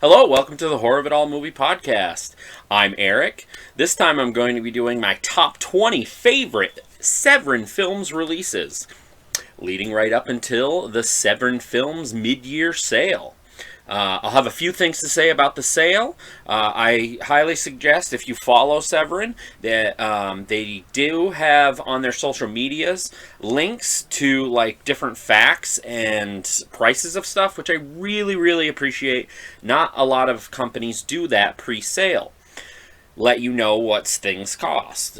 Hello, welcome to the Horror of It All movie podcast. I'm Eric. This time I'm going to be doing my top 20 favorite Severin Films releases, leading right up until the Severin Films mid-year sale. I'll have a few things to say about the sale. I highly suggest, if you follow Severin, that they do have on their social medias links to like different facts and prices of stuff, which I really appreciate. Not a lot of companies do that pre-sale. Let you know what things cost.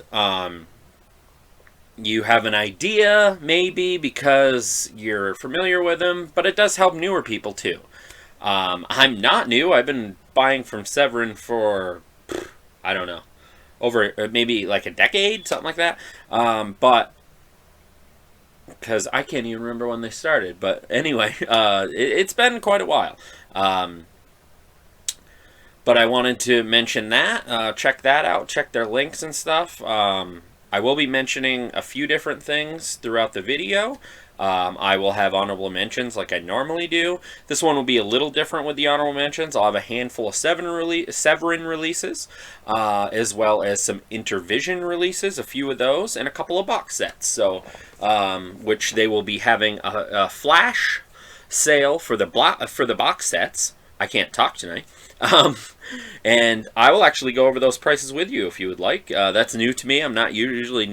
You have an idea, maybe, because you're familiar with them, but it does help newer people too. I'm not new. I've been buying from Severin for, I don't know, over maybe like a decade, something like that. But, because I can't even remember when they started. But anyway, it's been quite a while. But I wanted to mention that. Check that out. Check their links and stuff. I will be mentioning a few different things throughout the video. I will have honorable mentions like I normally do. This one will be a little different with the honorable mentions. I'll have a handful of Severin releases, as well as some Intervision releases, a few of those, and a couple of box sets. So, which they will be having a flash sale for the box sets. I can't talk tonight. And I will actually go over those prices with you if you would like. That's new to me. I'm not usually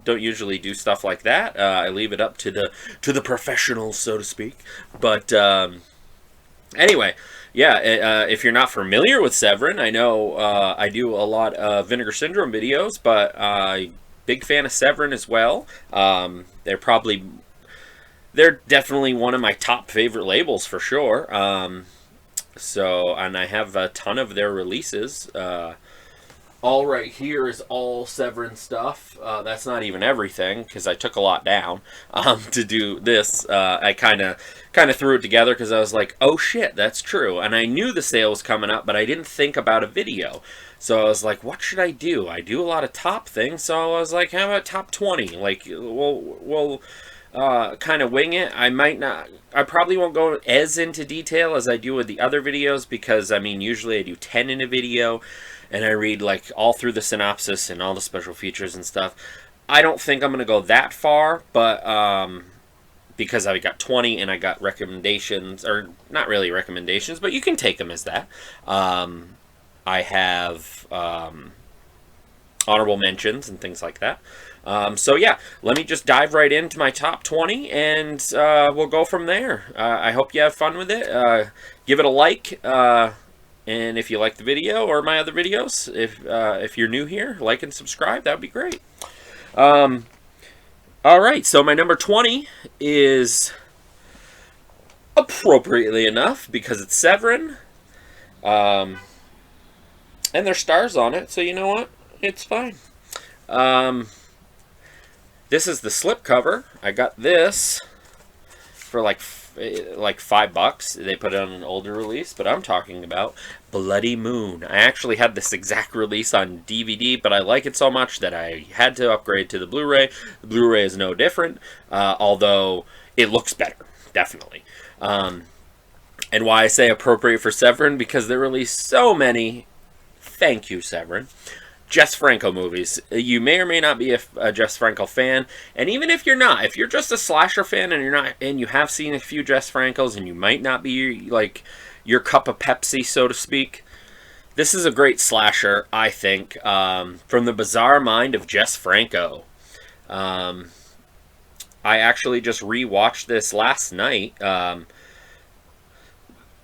don't usually do stuff like that. I leave it up to the professionals, so to speak. But anyway, yeah. If you're not familiar with Severin, I know I do a lot of Vinegar Syndrome videos, but big fan of Severin as well. They're definitely one of my top favorite labels for sure. And I have a ton of their releases. All right here is all Severin stuff. That's not even everything, because I took a lot down to do this. I kind of threw it together because I was like, oh shit, that's true. And I knew the sale was coming up, but I didn't think about a video. So I was like, what should I do? I do a lot of top things, so I was like, how about top 20? Like, we'll kind of wing it. I probably won't go as into detail as I do with the other videos, because I mean, usually I do 10 in a video and I read like all through the synopsis and all the special features and stuff. I don't think I'm going to go that far, but because I got 20 and I got recommendations, or not really recommendations, but you can take them as that. I have honorable mentions and things like that. So yeah, let me just dive right into my top 20, and we'll go from there. I hope you have fun with it. Give it a like, and if you like the video or my other videos, if you're new here, like and subscribe. That would be great. All right, so my number 20 is, appropriately enough, because it's Severin, and there's stars on it, so you know what? It's fine. This is the slipcover. I got this for like $5. They put it on an older release, but I'm talking about Bloody Moon. I actually had this exact release on DVD, but I like it so much that I had to upgrade to the Blu-ray. The Blu-ray is no different, although it looks better, definitely. And why I say appropriate for Severin, because they released so many, thank you, Severin, Jess Franco movies. You may or may not be a Jess Franco fan, and even if you're not, if you're just a slasher fan and you have seen a few Jess Francos and you might not be like your cup of Pepsi, so to speak, this is a great slasher, I think, from the bizarre mind of Jess Franco. I actually just rewatched this last night.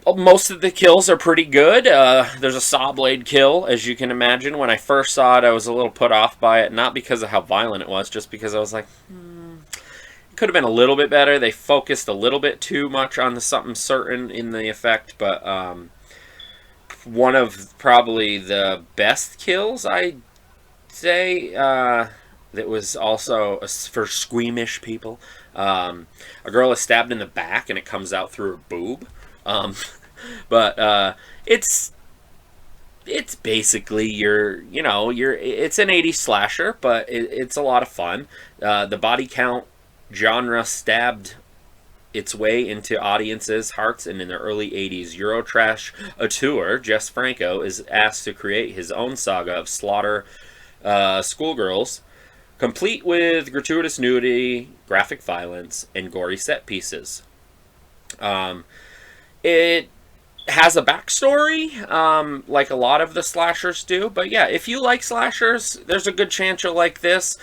Most of the kills are pretty good. There's a saw blade kill, as you can imagine. When I first saw it, I was a little put off by it. Not because of how violent it was, just because I was like, it could have been a little bit better. They focused a little bit too much on something certain in the effect. But one of probably the best kills, I'd say, that was also for squeamish people. A girl is stabbed in the back, and it comes out through her boob. But it's basically it's an 80s slasher, but it's a lot of fun. The body count genre stabbed its way into audiences' hearts, and in the early 80s, Eurotrash auteur Jess Franco is asked to create his own saga of slaughter schoolgirls, complete with gratuitous nudity, graphic violence, and gory set pieces. It has a backstory, like a lot of the slashers do, but yeah, if you like slashers, there's a good chance you'll like this.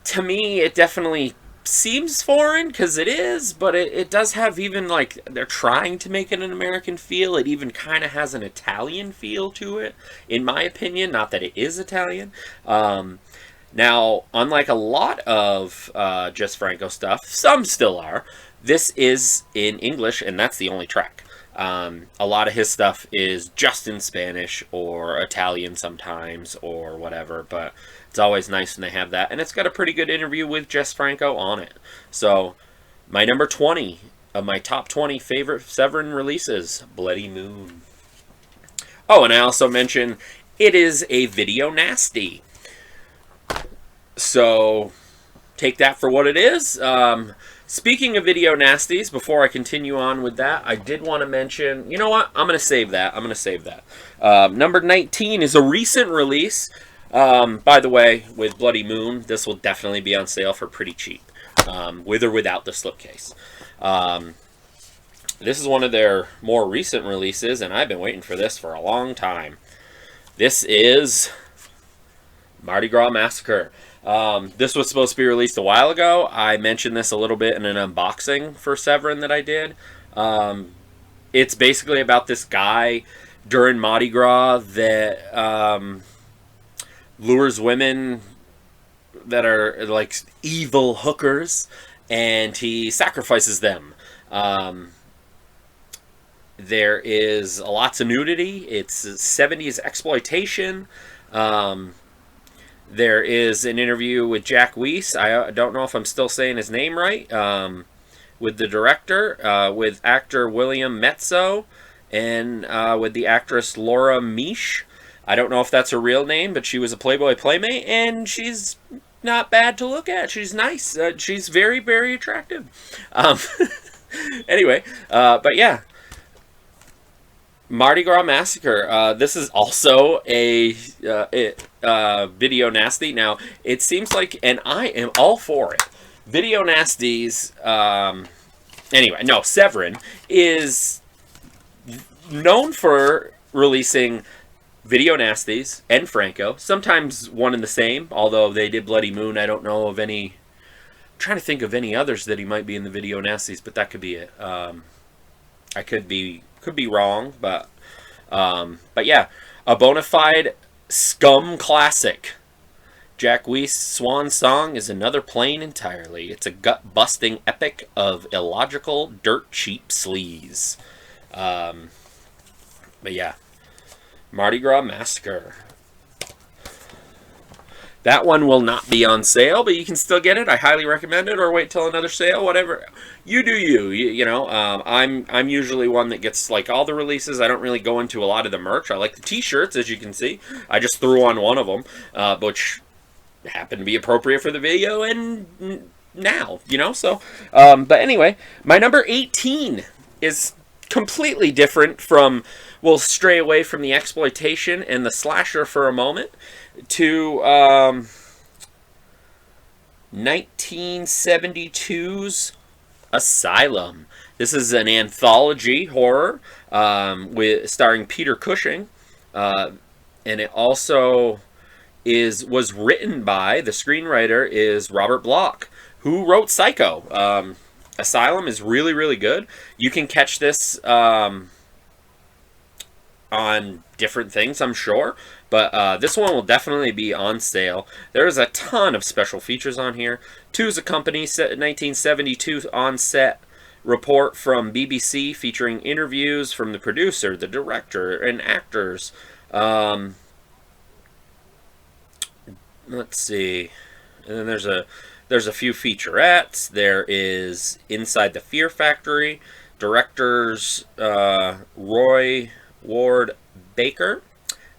To me, it definitely seems foreign, because it is, but it does have, even like, they're trying to make it an American feel. It even kind of has an Italian feel to it, in my opinion. Not that it is Italian. Now, unlike a lot of Jess Franco stuff, some still are, this is in English, and that's the only track. A lot of his stuff is just in Spanish or Italian sometimes or whatever, but it's always nice when they have that. And it's got a pretty good interview with Jess Franco on it. So, my number 20 of my top 20 favorite Severin releases, Bloody Moon. Oh, and I also mentioned it is a video nasty. So, take that for what it is. Speaking of video nasties, before I continue on with that, I did want to mention, you know what? I'm going to save that. Number 19 is a recent release. By the way, with Bloody Moon, this will definitely be on sale for pretty cheap, with or without the slipcase. This is one of their more recent releases, and I've been waiting for this for a long time. This is Mardi Gras Massacre. This was supposed to be released a while ago. I mentioned this a little bit in an unboxing for Severin that I did. It's basically about this guy during Mardi Gras that lures women that are like evil hookers, and he sacrifices them. There is lots of nudity. It's 70s exploitation. There is an interview with Jack Weiss. I don't know if I'm still saying his name right. With the director, with actor William Mezzo, and with the actress Laura Misch. I don't know if that's her real name, but she was a Playboy Playmate, and she's not bad to look at. She's nice. She's very, very attractive. Anyway, but yeah. Mardi Gras Massacre. This is also a video nasty. Now, it seems like, and I am all for it, video nasties, anyway, no, Severin is known for releasing video nasties and Franco, sometimes one and the same, although they did Bloody Moon. I don't know of any, I'm trying to think of any others that he might be in the video nasties, but that could be it. I could be wrong, but yeah, a bona fide scum classic. Jack Weiss' Swan Song is another plane entirely. It's a gut-busting epic of illogical, dirt-cheap sleaze. But yeah, Mardi Gras Massacre. That one will not be on sale, but you can still get it. I highly recommend it, or wait till another sale, whatever. You do you. You know, I'm usually one that gets, like, all the releases. I don't really go into a lot of the merch. I like the t-shirts, as you can see. I just threw on one of them, which happened to be appropriate for the video, and now, you know, so. But anyway, my number 18 is completely different from, we'll stray away from the exploitation and the slasher for a moment, to 1972's Asylum. This is an anthology horror starring Peter Cushing, and it also was written by, the screenwriter is Robert Bloch, who wrote Psycho. Asylum is really, really good. You can catch this on different things, I'm sure, but this one will definitely be on sale. There's a ton of special features on here. Two's a company 1972 on-set report from BBC featuring interviews from the producer, the director, and actors. Let's see, and then there's a few featurettes. There is Inside the Fear Factory, directors Roy Ward Baker,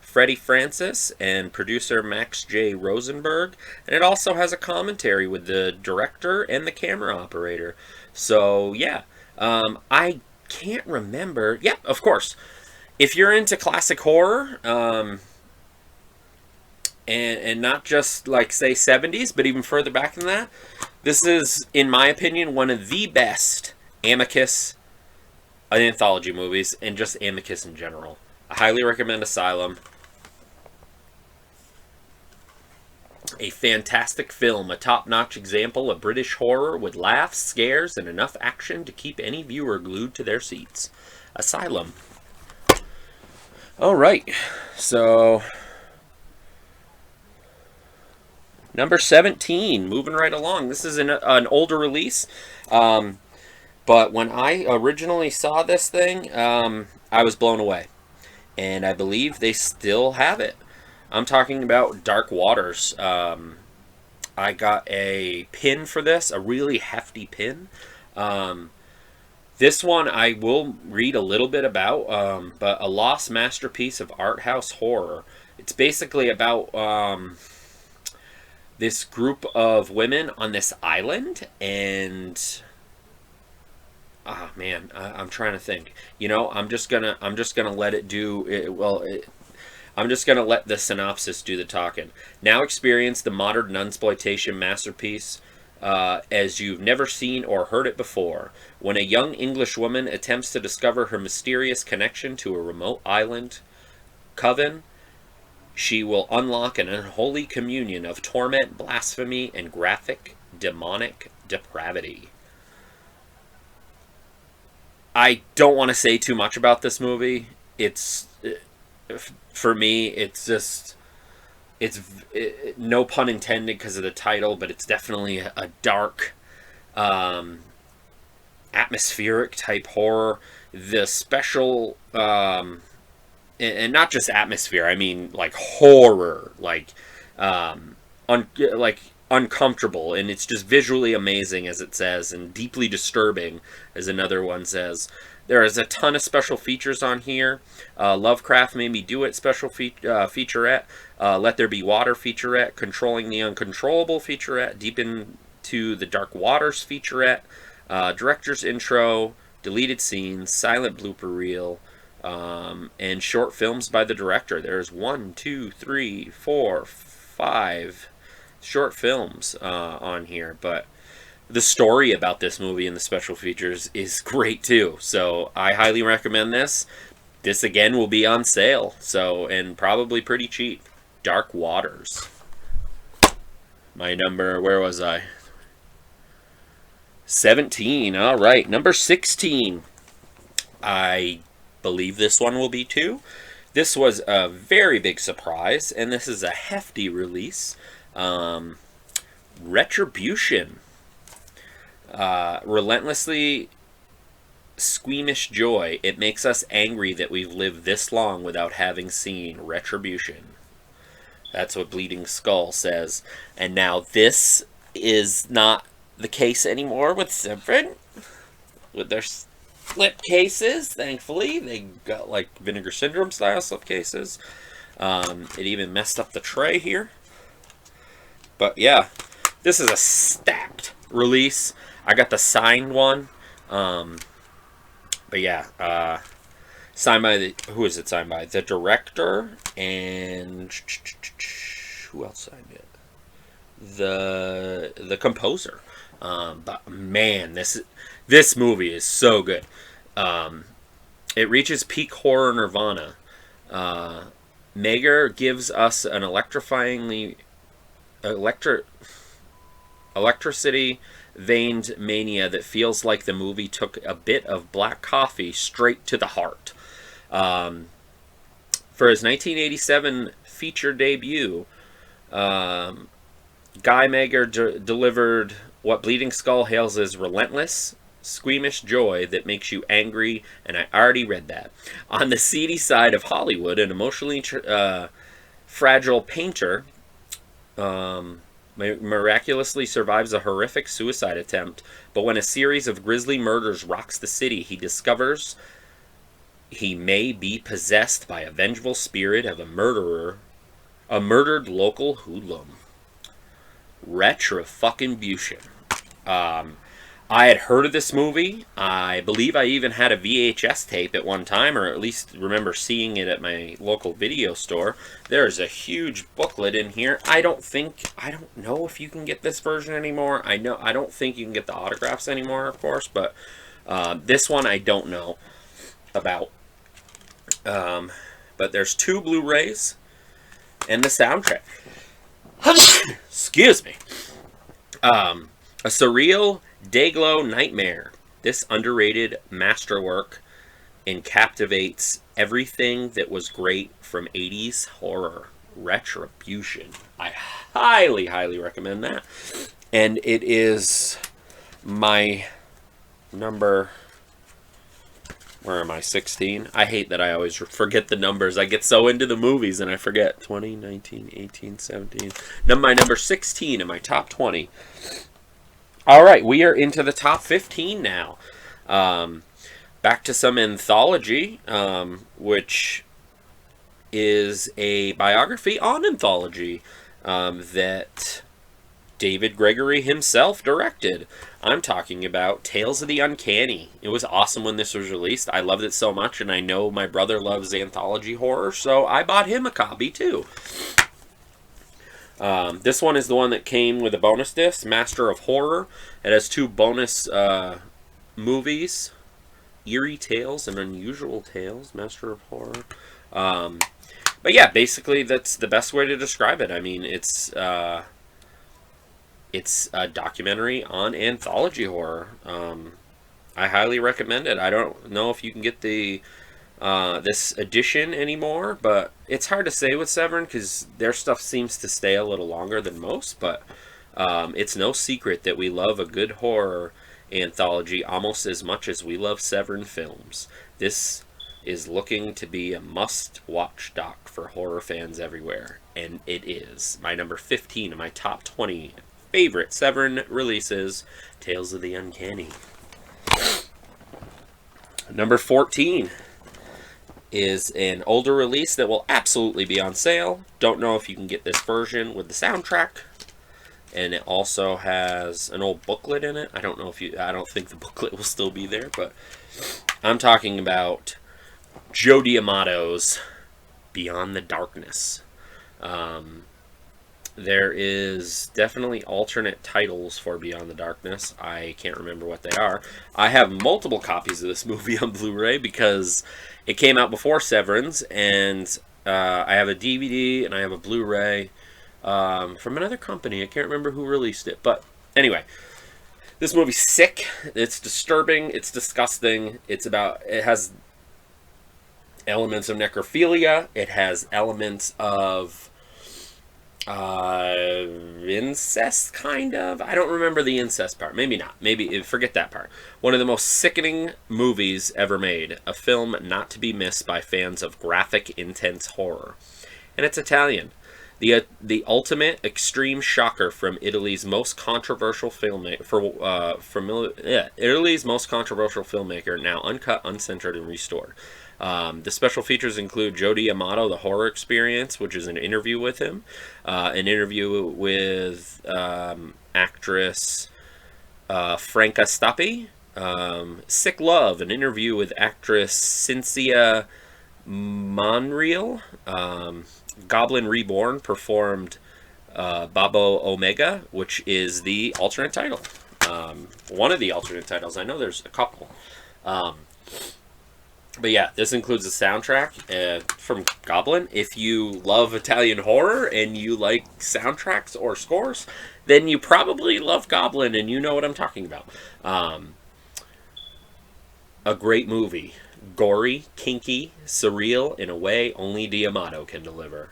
Freddie Francis, and producer Max J. Rosenberg. And it also has a commentary with the director and the camera operator. So, yeah, I can't remember. Yeah, of course. If you're into classic horror, and not just like say 70s, but even further back than that, this is, in my opinion, one of the best Amicus anthology movies, and just Amicus in general. I highly recommend Asylum. A fantastic film, a top-notch example of British horror with laughs, scares, and enough action to keep any viewer glued to their seats. Asylum. All right, so number 17, moving right along. This is an older release, but when I originally saw this thing, I was blown away, and I believe they still have it. I'm talking about Dark Waters. I got a pin for this, a really hefty pin. This one I will read a little bit about, but a lost masterpiece of art house horror. It's basically about this group of women on this island, and ah, man, I'm trying to think. I'm just gonna let it do it. I'm just going to let the synopsis do the talking. Now experience the modern nunsploitation masterpiece as you've never seen or heard it before. When a young English woman attempts to discover her mysterious connection to a remote island coven, she will unlock an unholy communion of torment, blasphemy, and graphic demonic depravity. I don't want to say too much about this movie. For me, it's no pun intended because of the title, but it's definitely a dark, atmospheric type horror. The special, and not just atmosphere, I mean like horror, like uncomfortable, and it's just visually amazing, as it says, and deeply disturbing, as another one says. There is a ton of special features on here. Lovecraft Made Me Do It special featurette. Let There Be Water featurette. Controlling the Uncontrollable featurette. Deep Into the Dark Waters featurette. Director's intro. Deleted scenes. Silent blooper reel. And short films by the director. There's 1, 2, 3, 4, 5 short films on here. But the story about this movie and the special features is great too. So I highly recommend this. This again will be on sale, and probably pretty cheap. Dark Waters. My number, where was I? 17. All right, number 16. I believe this one will be too. This was a very big surprise, and this is a hefty release. Retribution. Relentlessly squeamish joy. It makes us angry that we've lived this long without having seen Retribution. That's what Bleeding Skull says. And now this is not the case anymore with Severin. With their slip cases, thankfully. They got like Vinegar Syndrome style slip cases. It even messed up the tray here. But yeah, this is a stacked release. I got the signed one, but yeah, signed by who is it signed by? The director, and who else signed it? The composer. But man, this movie is so good. It reaches peak horror nirvana. Mager gives us an electricity veined mania that feels like the movie took a bit of black coffee straight to the heart. For his 1987 feature debut, Guy Mager delivered what Bleeding Skull hails as relentless, squeamish joy that makes you angry, and I already read that. On the seedy side of Hollywood, an emotionally fragile painter miraculously survives a horrific suicide attempt, but when a series of grisly murders rocks the city, he discovers he may be possessed by a vengeful spirit of a murdered local hoodlum. Retribution. I had heard of this movie. I believe I even had a VHS tape at one time, or at least remember seeing it at my local video store. There's a huge booklet in here. I don't know if you can get this version anymore. I don't think you can get the autographs anymore, of course, but this one I don't know about. But there's 2 Blu-rays and the soundtrack. Excuse me. A surreal Dayglow nightmare. This underrated masterwork encapsulates everything that was great from 80s horror. Retribution. I highly, highly recommend that. And it is my number... Where am I? 16? I hate that I always forget the numbers. I get so into the movies and I forget. 20, 19, 18, 17. My number 16 in my top 20. All right, we are into the top 15 now. Back to some anthology, which is a biography on anthology that David Gregory himself directed. I'm talking about Tales of the Uncanny. It was awesome when this was released. I loved it so much, and I know my brother loves anthology horror, so I bought him a copy too. This one is the one that came with a bonus disc, Master of Horror. It has 2 bonus movies, Eerie Tales and Unusual Tales, Master of Horror. But yeah, basically that's the best way to describe it. I mean, it's a documentary on anthology horror. I highly recommend it. I don't know if you can get the this edition anymore, but it's hard to say with Severin because their stuff seems to stay a little longer than most, but it's no secret that we love a good horror anthology almost as much as we love Severin films. This is looking to be a must-watch doc for horror fans everywhere, and it is. My number 15 of my top 20 favorite Severin releases, Tales of the Uncanny. Number 14 is an older release that will absolutely be on sale. Don't know if you can get this version with the soundtrack. And it also has an old booklet in it. I don't think the booklet will still be there, but I'm talking about Joe Diamatto's Beyond the Darkness. There is definitely alternate titles for Beyond the Darkness. I can't remember what they are. I have multiple copies of this movie on Blu-ray because it came out before Severin's, and I have a DVD and I have a Blu-ray from another company. I can't remember who released it, but anyway, this movie's sick. It's disturbing. It's disgusting. It has elements of necrophilia. It has elements of incest, kind of. I don't remember the incest part. Maybe not. Maybe forget that part. One of the most sickening movies ever made. A film not to be missed by fans of graphic, intense horror. And it's Italian. The ultimate extreme shocker from Italy's most controversial filmmaker. Italy's most controversial filmmaker, now uncut, uncensored, and restored. The special features include Joe Diamatto, The Horror Experience, which is an interview with him, an interview with actress Franca Stappi, Sick Love, an interview with actress Cynthia Monreal, Goblin Reborn performed Babo Omega, which is the alternate title. One of the alternate titles. I know there's a couple. But yeah, this includes a soundtrack from Goblin. If you love Italian horror and you like soundtracks or scores, then you probably love Goblin and you know what I'm talking about. A great movie. Gory, kinky, surreal, in a way only Diamatto can deliver.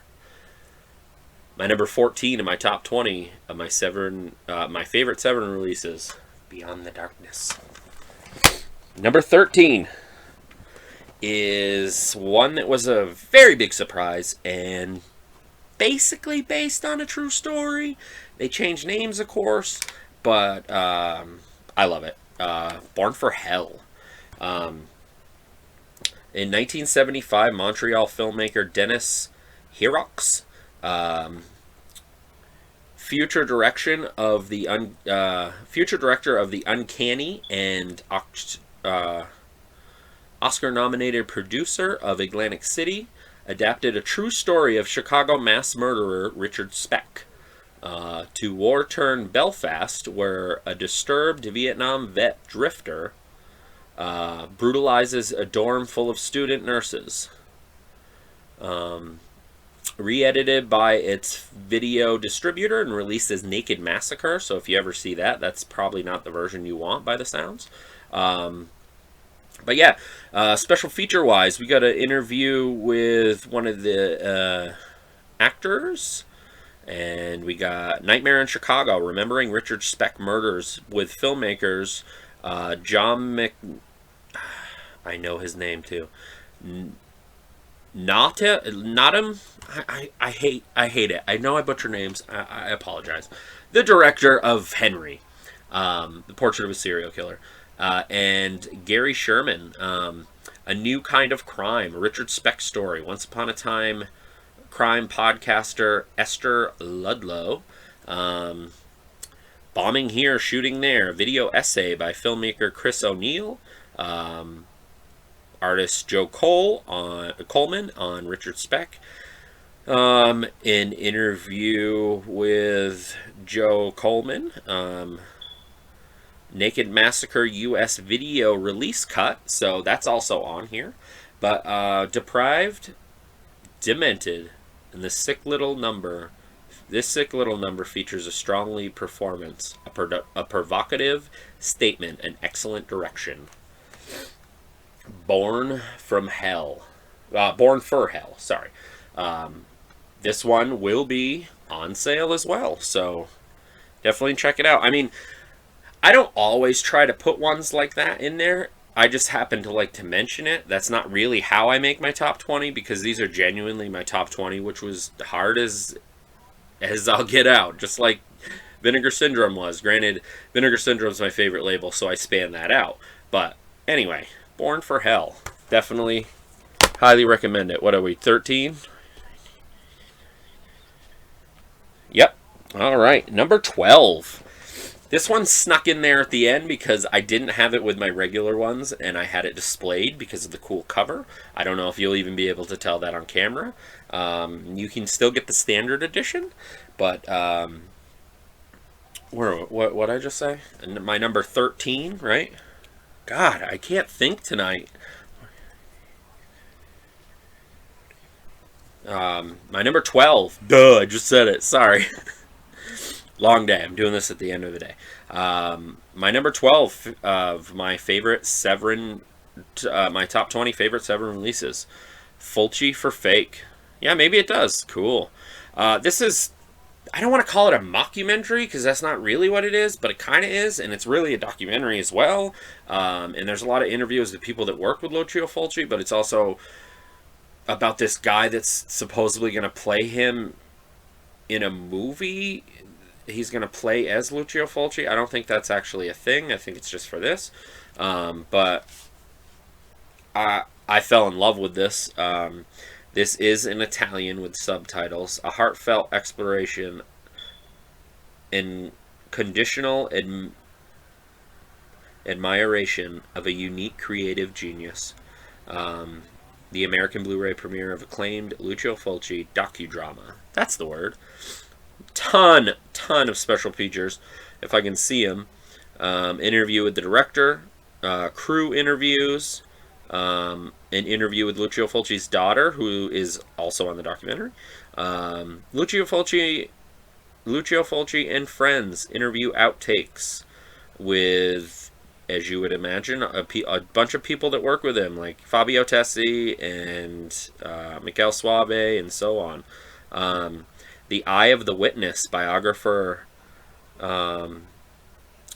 My number 14 in my top 20 of my favorite Severin releases, Beyond the Darkness. Number 13 is one that was a very big surprise and basically based on a true story. They changed names, of course, but I love it. Born for Hell. In 1975, Montreal filmmaker Denis Hirox future direction of the future director of the Uncanny and Oscar-nominated producer of Atlantic City, adapted a true story of Chicago mass murderer Richard Speck to war-torn Belfast, where a disturbed Vietnam vet drifter brutalizes a dorm full of student nurses. Re-edited by its video distributor and released as Naked Massacre, so if you ever see that, that's probably not the version you want by the sounds. But yeah, special feature-wise, we got an interview with one of the actors, and we got Nightmare in Chicago, Remembering Richard Speck Murders, with filmmakers John I know his name too. Notham. I hate it. I know I butcher names. I apologize. The director of Henry, The Portrait of a Serial Killer, and Gary Sherman, A New Kind of Crime, Richard Speck story. Once upon a time, crime podcaster Esther Ludlow. Bombing Here, Shooting There, video essay by filmmaker Chris O'Neill. Artist Joe Coleman on Richard Speck. An interview with Joe Coleman. Naked Massacre U.S. video release cut, so that's also on here. But Depraved, Demented, and This Sick Little Number features a strong lead performance, a provocative statement, and excellent direction. Born for Hell, sorry. This one will be on sale as well, so definitely check it out. I mean, I don't always try to put ones like that in there. I just happen to like to mention it. That's not really how I make my top 20, because these are genuinely my top 20, which was hard as I'll get out, just like Vinegar Syndrome was. Granted, Vinegar Syndrome is my favorite label, so I span that out. But anyway, Born for Hell. Definitely highly recommend it. What are we, 13? Yep. All right, number 12. This one snuck in there at the end because I didn't have it with my regular ones, and I had it displayed because of the cool cover. I don't know if you'll even be able to tell that on camera. You can still get the standard edition, but what did I just say? My number 13, right? God, I can't think tonight. My number 12. Duh, I just said it. Sorry. Long day. I'm doing this at the end of the day. My number 12 of my favorite Severin, my top 20 favorite Severin releases. Fulci for Fake. Yeah, maybe it does. Cool. This is, I don't want to call it a mockumentary because that's not really what it is, but it kind of is, and it's really a documentary as well. And there's a lot of interviews with people that work with Lucio Fulci, but it's also about this guy that's supposedly going to play him in a movie. He's going to play as Lucio Fulci. I don't think that's actually a thing. I think it's just for this. But I fell in love with this. This is in Italian with subtitles. A heartfelt exploration in conditional admiration of a unique creative genius. The American Blu-ray premiere of acclaimed Lucio Fulci docudrama. That's the word. Ton of special features, if I can see them. Interview with the director, crew interviews, an interview with Lucio Fulci's daughter, who is also on the documentary. Lucio Fulci and friends interview outtakes with, as you would imagine, a bunch of people that work with him, like Fabio Tessi and Michele Soave and so on. The Eye of the Witness, biographer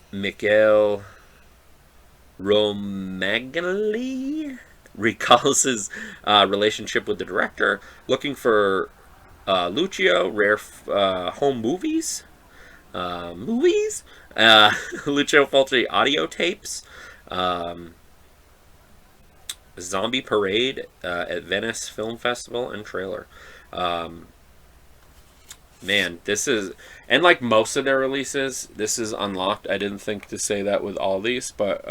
Michele Romagli recalls his relationship with the director, looking for Lucio, rare home movies, Lucio Fulci audio tapes, Zombie Parade at Venice Film Festival, and trailer. man, this is, and like most of their releases, this is unlocked. I didn't think to say that with all these, but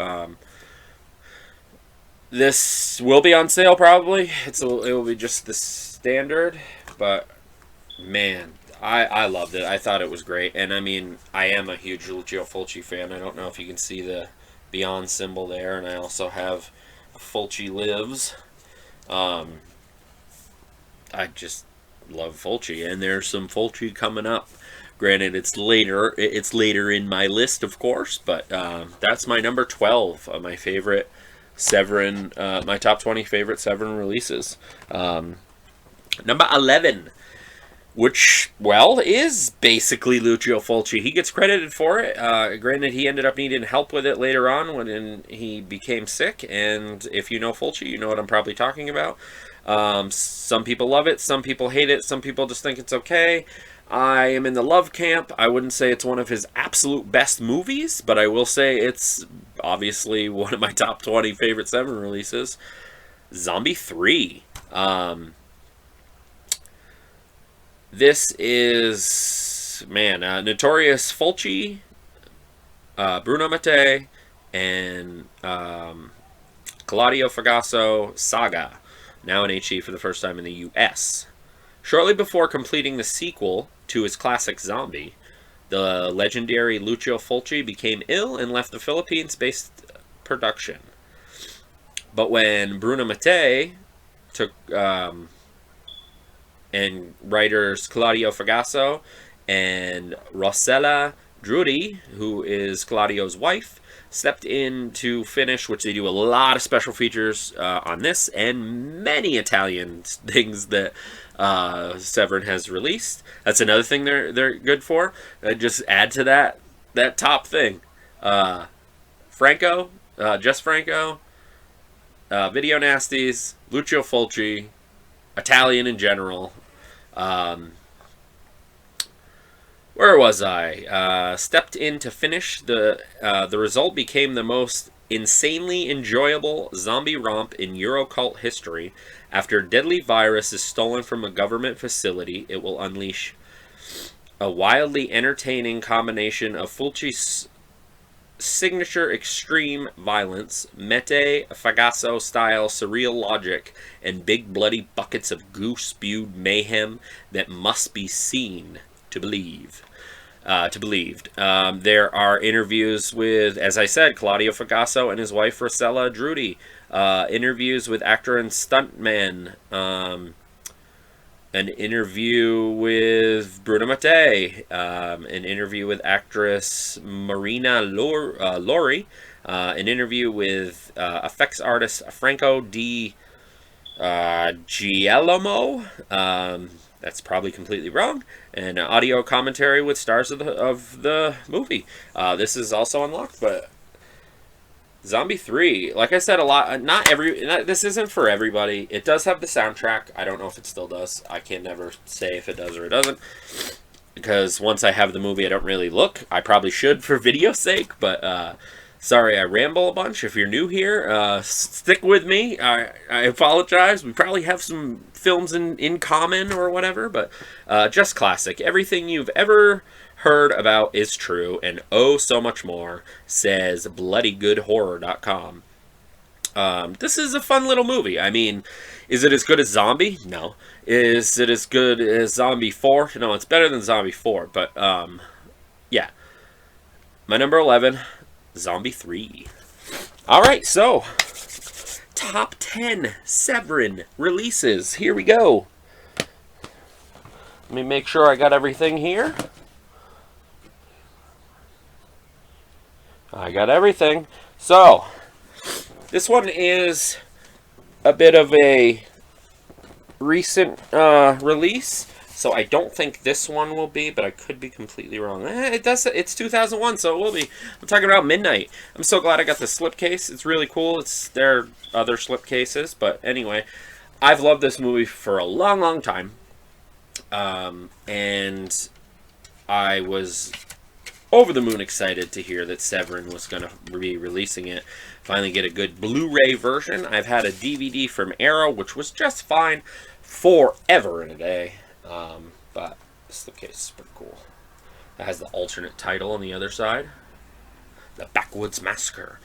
this will be on sale probably. It will be just the standard, but man, I loved it. I thought it was great, and I mean, I am a huge Lucio Fulci fan. I don't know if you can see the Beyond symbol there, and I also have Fulci Lives. I just love Fulci, and there's some Fulci coming up. Granted, it's later. It's later in my list, of course, but that's my number 12 of my favorite Severin, my top 20 favorite Severin releases. Number 11, which, well, is basically Lucio Fulci. He gets credited for it. Granted, he ended up needing help with it later on when he became sick, and if you know Fulci, you know what I'm probably talking about. Some people love it, some people hate it, some people just think it's okay. I am in the love camp. I wouldn't say it's one of his absolute best movies, but I will say it's obviously one of my top 20 favorite Severin releases. Zombie 3. This is, man, Notorious Fulci, Bruno Mattei, and Claudio Fragasso saga, now in HD for the first time in the US. Shortly before completing the sequel to his classic Zombie, the legendary Lucio Fulci became ill and left the Philippines-based production. But when Bruno Mattei took, and writers Claudio Fragasso and Rossella Drudi, who is Claudio's wife, stepped in to finish, which they do a lot of special features on this and many Italian things that Severin has released. That's another thing they're good for. Just add to that top thing. Franco, Just Franco, Video Nasties, Lucio Fulci, Italian in general. Where was I? Stepped in to finish. The result became the most insanely enjoyable zombie romp in Eurocult history. After a deadly virus is stolen from a government facility, it will unleash a wildly entertaining combination of Fulci's signature extreme violence, Mattei Fragasso-style surreal logic, and big bloody buckets of goose-spewed mayhem that must be seen to believe. There are interviews with, as I said, Claudio Fragasso and his wife Rossella Drudi. Interviews with actor and stuntman. An interview with Bruno Mattei. An interview with actress Marina Lori. An interview with effects artist Franco Di Giacomo. That's probably completely wrong. And audio commentary with stars of the movie. This is also unlocked, but Zombie 3, like I said, a lot. This isn't for everybody. It does have the soundtrack. I don't know if it still does. I can never say if it does or it doesn't, because once I have the movie, I don't really look. I probably should for video's sake, but sorry, I ramble a bunch. If you're new here, stick with me. I apologize. We probably have some films in common or whatever, but just classic. Everything you've ever heard about is true, and oh so much more, says bloodygoodhorror.com. This is a fun little movie. I mean, is it as good as Zombie? No. Is it as good as Zombie 4? No, it's better than Zombie 4, but yeah. My number 11, Zombie 3. Alright, so top 10 Severin releases. Here we go. Let me make sure I got everything here. I got everything. So, this one is a bit of a recent release. So I don't think this one will be, but I could be completely wrong. It does. It's 2001, so it will be. I'm talking about Midnight. I'm so glad I got the slipcase. It's really cool. There are other slipcases, but anyway, I've loved this movie for a long, long time. And I was over the moon excited to hear that Severin was going to be releasing it. Finally get a good Blu-ray version. I've had a DVD from Arrow, which was just fine forever and a day. But slipcase is pretty cool. It has the alternate title on the other side. The Backwoods Massacre.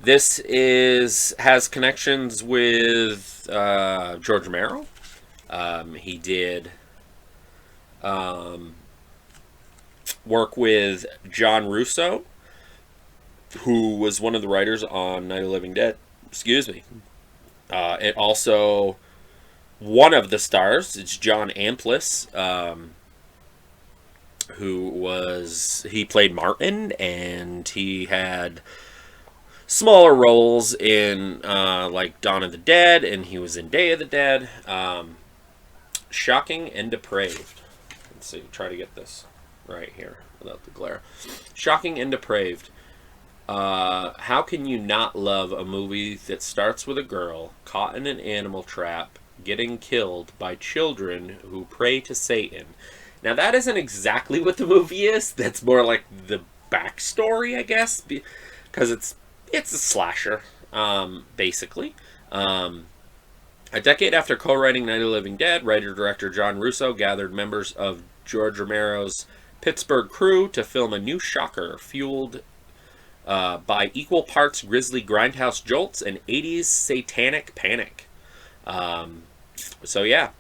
This has connections with George Romero. He did work with John Russo, who was one of the writers on Night of the Living Dead. Excuse me. It also, one of the stars, it's John Amplis, he played Martin, and he had smaller roles in like Dawn of the Dead, and he was in Day of the Dead. Shocking and Depraved. Let's see, try to get this right here without the glare. Shocking and Depraved. How can you not love a movie that starts with a girl caught in an animal trap getting killed by children who pray to Satan? Now, that isn't exactly what the movie is. That's more like the backstory, I guess, because it's a slasher, basically. A decade after co-writing Night of the Living Dead, writer-director John Russo gathered members of George Romero's Pittsburgh crew to film a new shocker fueled by equal parts grisly grindhouse jolts and 80s satanic panic. So yeah.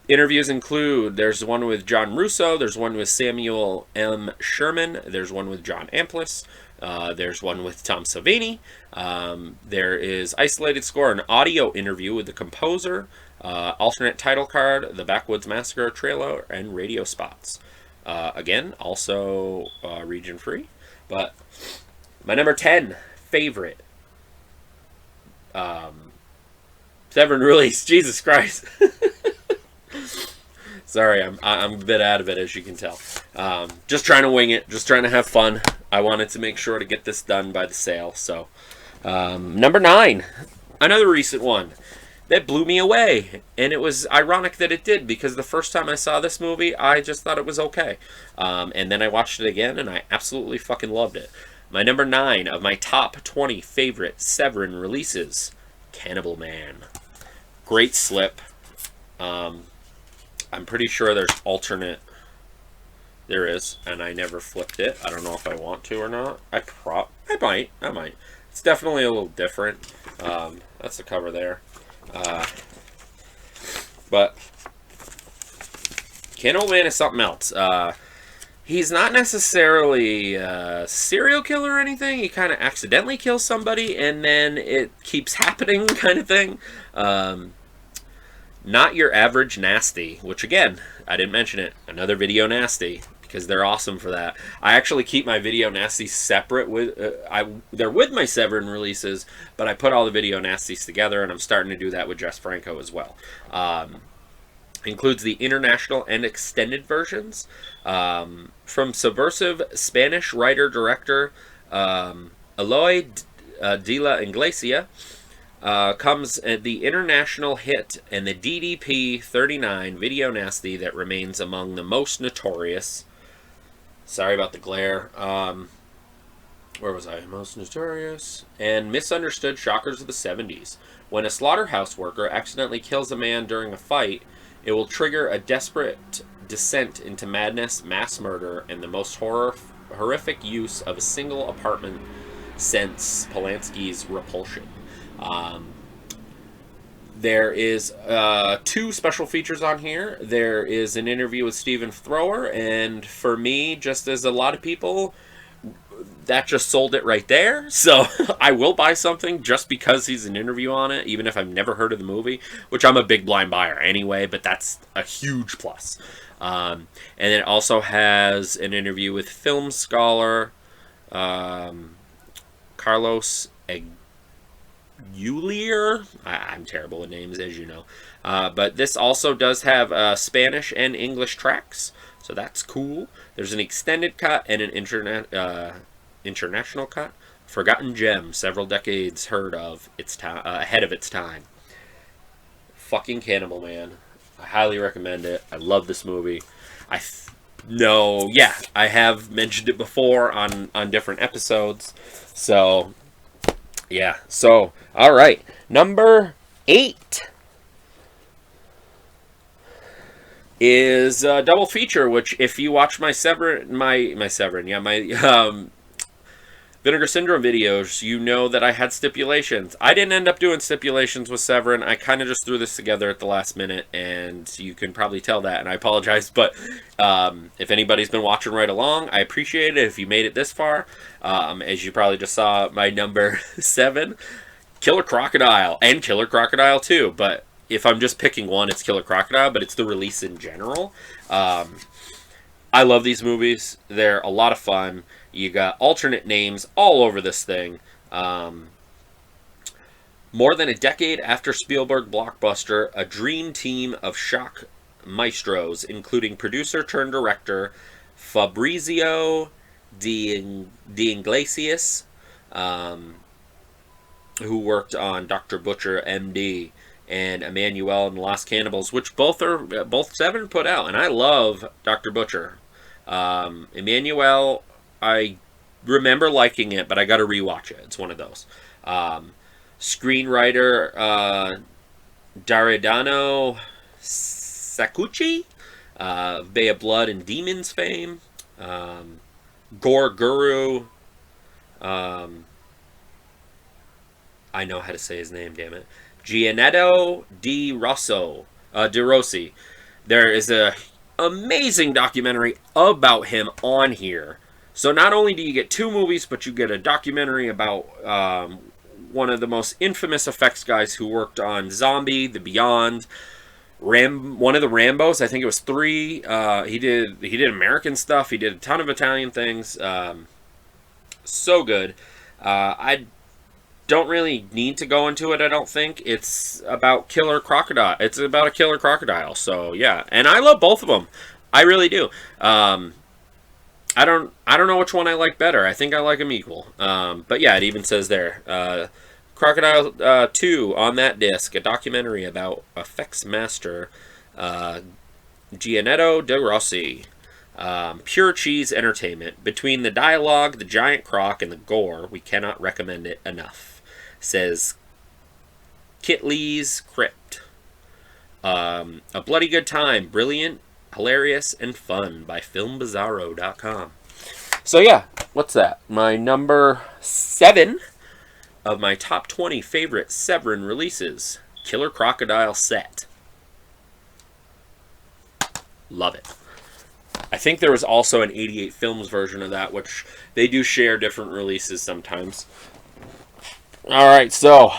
Interviews include, there's one with John Russo, there's one with Samuel M. Sherman, there's one with John Amplis, there's one with Tom Savini, there is isolated score, an audio interview with the composer, alternate title card, the Backwoods Massacre trailer, and radio spots. Again, also region free. But my number 10 favorite Severin release, Jesus Christ. Sorry, I'm a bit out of it, as you can tell. Just trying to wing it, just trying to have fun. I wanted to make sure to get this done by the sale. So, number 9, another recent one that blew me away. And it was ironic that it did, because the first time I saw this movie, I just thought it was okay. And then I watched it again, and I absolutely fucking loved it. My number 9 of my top 20 favorite Severin releases, Cannibal Man. Great slip. I'm pretty sure there's alternate. There is, and I never flipped it. I don't know if I want to or not. I might. It's definitely a little different. That's the cover there. But Cannibal Man is something else. He's not necessarily a serial killer or anything. He kind of accidentally kills somebody, and then it keeps happening, kind of thing. Not your average nasty, which again, I didn't mention it. Another video nasty, because they're awesome for that. I actually keep my video nasties separate. They're with my Severin releases, but I put all the video nasties together, and I'm starting to do that with Jess Franco as well. Includes the international and extended versions from subversive Spanish writer-director Eloy de la Iglesia. Comes the international hit and the DDP 39 video nasty that remains among the most notorious. Sorry about the glare. Where was I? Most notorious and misunderstood shockers of the 70s. When a slaughterhouse worker accidentally kills a man during a fight, it will trigger a desperate descent into madness, mass murder, and the most horrific use of a single apartment since Polanski's Repulsion. There is 2 special features on here. There is an interview with Stephen Thrower, and for me, just as a lot of people, that just sold it right there. So I will buy something just because he's an interview on it, even if I've never heard of the movie, which I'm a big blind buyer anyway, but that's a huge plus. And it also has an interview with film scholar Carlos Eulier. I'm terrible with names, as you know. But this also does have Spanish and English tracks, so that's cool. There's an extended cut and an international cut. Forgotten gem, several decades ahead of its time. Fucking Cannibal Man. I highly recommend it. I love this movie. I have mentioned it before on different episodes. So, yeah. So, all right. Number 8. is a double feature. Which, if you watch my Vinegar Syndrome videos, you know that I had stipulations. I didn't end up doing stipulations with Severin. I kind of just threw this together at the last minute, and you can probably tell that, and I apologize. But if anybody's been watching right along, I appreciate it if you made it this far. As you probably just saw, my number 7, Killer Crocodile, and Killer Crocodile 2. But if I'm just picking one, it's Killer Crocodile, but it's the release in general. I love these movies. They're a lot of fun. You got alternate names all over this thing. More than a decade after Spielberg blockbuster, a dream team of shock maestros, including producer-turned-director Fabrizio De Iglesias, who worked on Dr. Butcher, M.D., and Emmanuel and the Lost Cannibals, which both Severin put out, and I love Dr. Butcher. Emmanuel, I remember liking it, but I got to rewatch it. It's one of those. Screenwriter Daridano Sakuchi, Bay of Blood and Demons fame. Gore Guru. I know how to say his name, damn it. Gianetto De Rossi. There is a amazing documentary about him on here. So not only do you get 2 movies, but you get a documentary about one of the most infamous effects guys who worked on Zombie, The Beyond, one of the Rambos. I think it was 3. He did American stuff. He did a ton of Italian things. So good. I don't really need to go into it, I don't think. It's about Killer Crocodile. It's about a killer crocodile. So yeah, and I love both of them. I really do. I don't know which one I like better. I think I like them equal. But yeah, it even says there, Crocodile 2 on that disc, a documentary about effects master Gianetto De Rossi. Pure cheese entertainment. Between the dialogue, the giant croc, and the gore, we cannot recommend it enough. Says Kit Lee's Crypt. A bloody good time. Brilliant, hilarious, and fun by FilmBizarro.com. So yeah, what's that? My number 7 of my top 20 favorite Severin releases. Killer Crocodile set. Love it. I think there was also an 88 Films version of that, which they do share different releases sometimes. Alright, so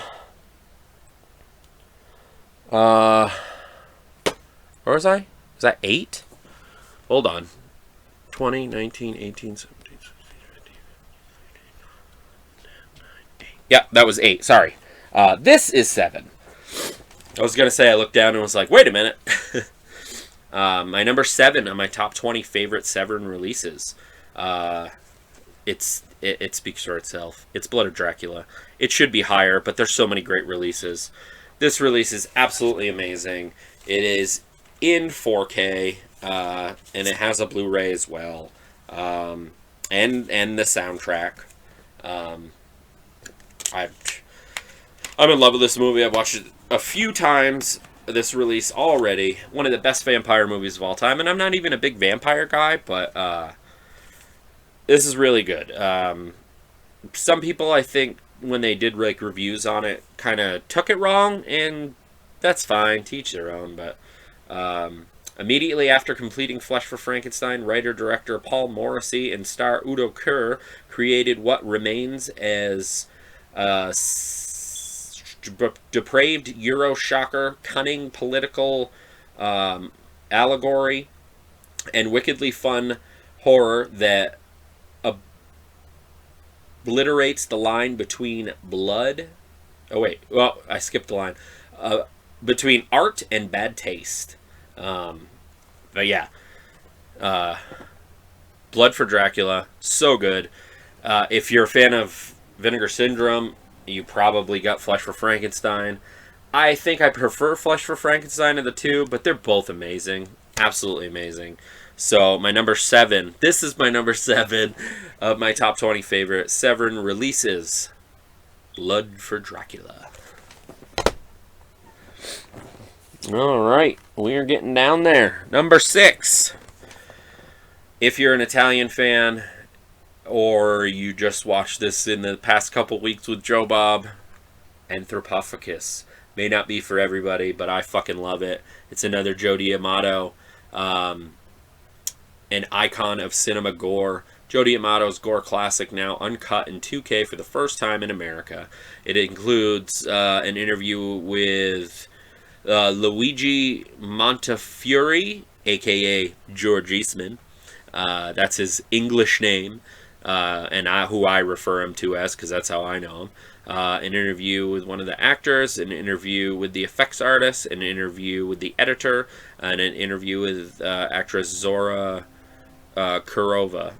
where was I? Was that 8? Hold on. 20, 19, 18, 17, 16, 17, 18. Yeah, that was 8. Sorry. This is 7. I was going to say I looked down and was like, wait a minute. My number 7 on my top 20 favorite Severin releases. It speaks for itself. It's Blood of Dracula. It should be higher, but there's so many great releases. This release is absolutely amazing. It is in 4K, and it has a Blu-ray as well, and the soundtrack. I'm in love with this movie. I've watched it a few times. This release already, one of the best vampire movies of all time, and I'm not even a big vampire guy, but this is really good. Some people, I think, when they did like reviews on it, kind of took it wrong, and that's fine, teach their own. But immediately after completing Flesh for Frankenstein, writer-director Paul Morrissey and star Udo Kerr created what remains as depraved Euro shocker, cunning political allegory, and wickedly fun horror that obliterates the line between blood. Oh wait, well I skipped the line. Between art and bad taste. But yeah, Blood for Dracula, so good. If you're a fan of Vinegar Syndrome, you probably got Flesh for Frankenstein. I think I prefer Flesh for Frankenstein of the two, but they're both amazing. Absolutely amazing. So, my number 7. This is my number 7 of my top 20 favorite Severin releases. Blood for Dracula. All right, we are getting down there. Number 6. If you're an Italian fan, or you just watched this in the past couple weeks with Joe Bob, Anthropophicus. May not be for everybody, but I fucking love it. It's another Joe Diamato, an icon of cinema gore. Joe Diamato's gore classic, now uncut in 2K for the first time in America. It includes an interview with Luigi Montefiore, aka George Eastman. That's his English name, and who I refer him to as, because that's how I know him. An interview with one of the actors, an interview with the effects artist, an interview with the editor, and an interview with actress Zora Kurova.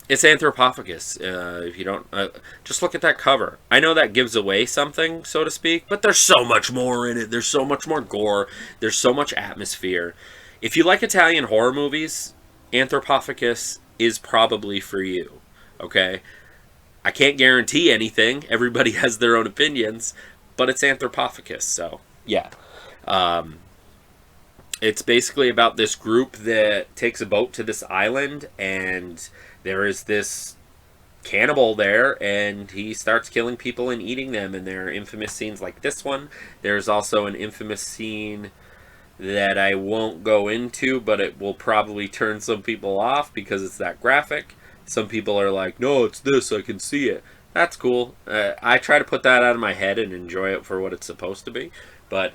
It's Anthropovicus. If you don't, just look at that cover. I know that gives away something, so to speak, but there's so much more in it. There's so much more gore. There's so much atmosphere. If you like Italian horror movies, Anthropovicus is probably for you. Okay? I can't guarantee anything. Everybody has their own opinions, but it's Anthropovicus, so yeah. It's basically about this group that takes a boat to this island, and there is this cannibal there, and he starts killing people and eating them, and there are infamous scenes like this one. There's also an infamous scene that I won't go into, but it will probably turn some people off because it's that graphic. Some people are like, no, it's this, I can see it. That's cool. I try to put that out of my head and enjoy it for what it's supposed to be. But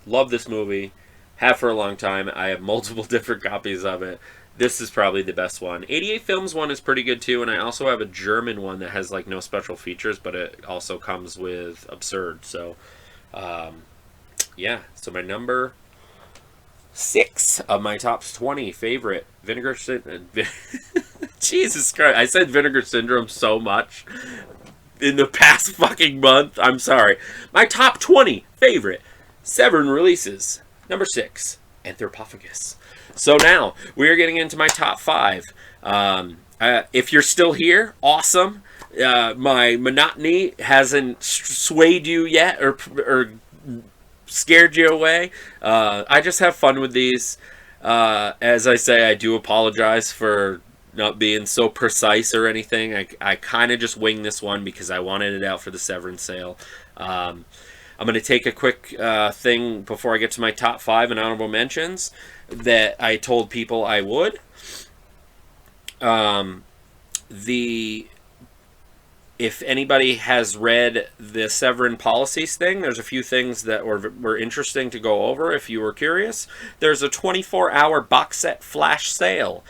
love this movie. Have for a long time. I have multiple different copies of it. This is probably the best one. 88 Films one is pretty good too, and I also have a German one that has like no special features, but it also comes with Absurd. So, yeah. So my number 6 of my top 20 favorite Vinegar Jesus Christ, I said Vinegar Syndrome so much in the past fucking month. I'm sorry. My top 20 favorite Severin releases. Number 6, Anthropophicus. So now, we are getting into my top 5. If you're still here, awesome. My monotony hasn't swayed you yet or scared you away. I just have fun with these. As I say, I do apologize for not being so precise or anything. I kind of just wing this one because I wanted it out for the Severin sale. I'm going to take a quick thing before I get to my top 5 and honorable mentions that I told people I would. If anybody has read the Severin policies thing, there's a few things that were interesting to go over if you were curious. There's a 24-hour box set flash sale.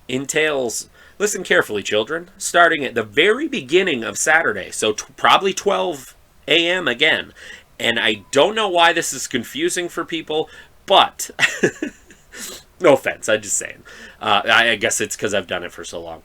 Entails, listen carefully, children, starting at the very beginning of Saturday, so probably 12 a.m. again. And I don't know why this is confusing for people, but no offense, I'm just saying. I guess it's because I've done it for so long.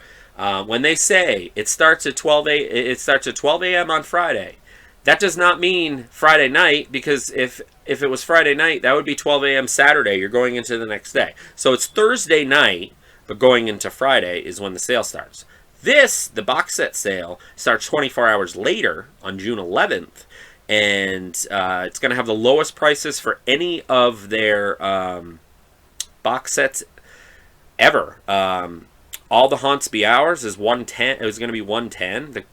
When they say it starts at 12 a.m. on Friday, that does not mean Friday night, because if it was Friday night, that would be 12 a.m. Saturday. You're going into the next day. So it's Thursday night, but going into Friday is when the sale starts. The box set sale, starts 24 hours later on June 11th, and it's going to have the lowest prices for any of their box sets ever. All the Haunts Be Ours is 110. It was going to be 110.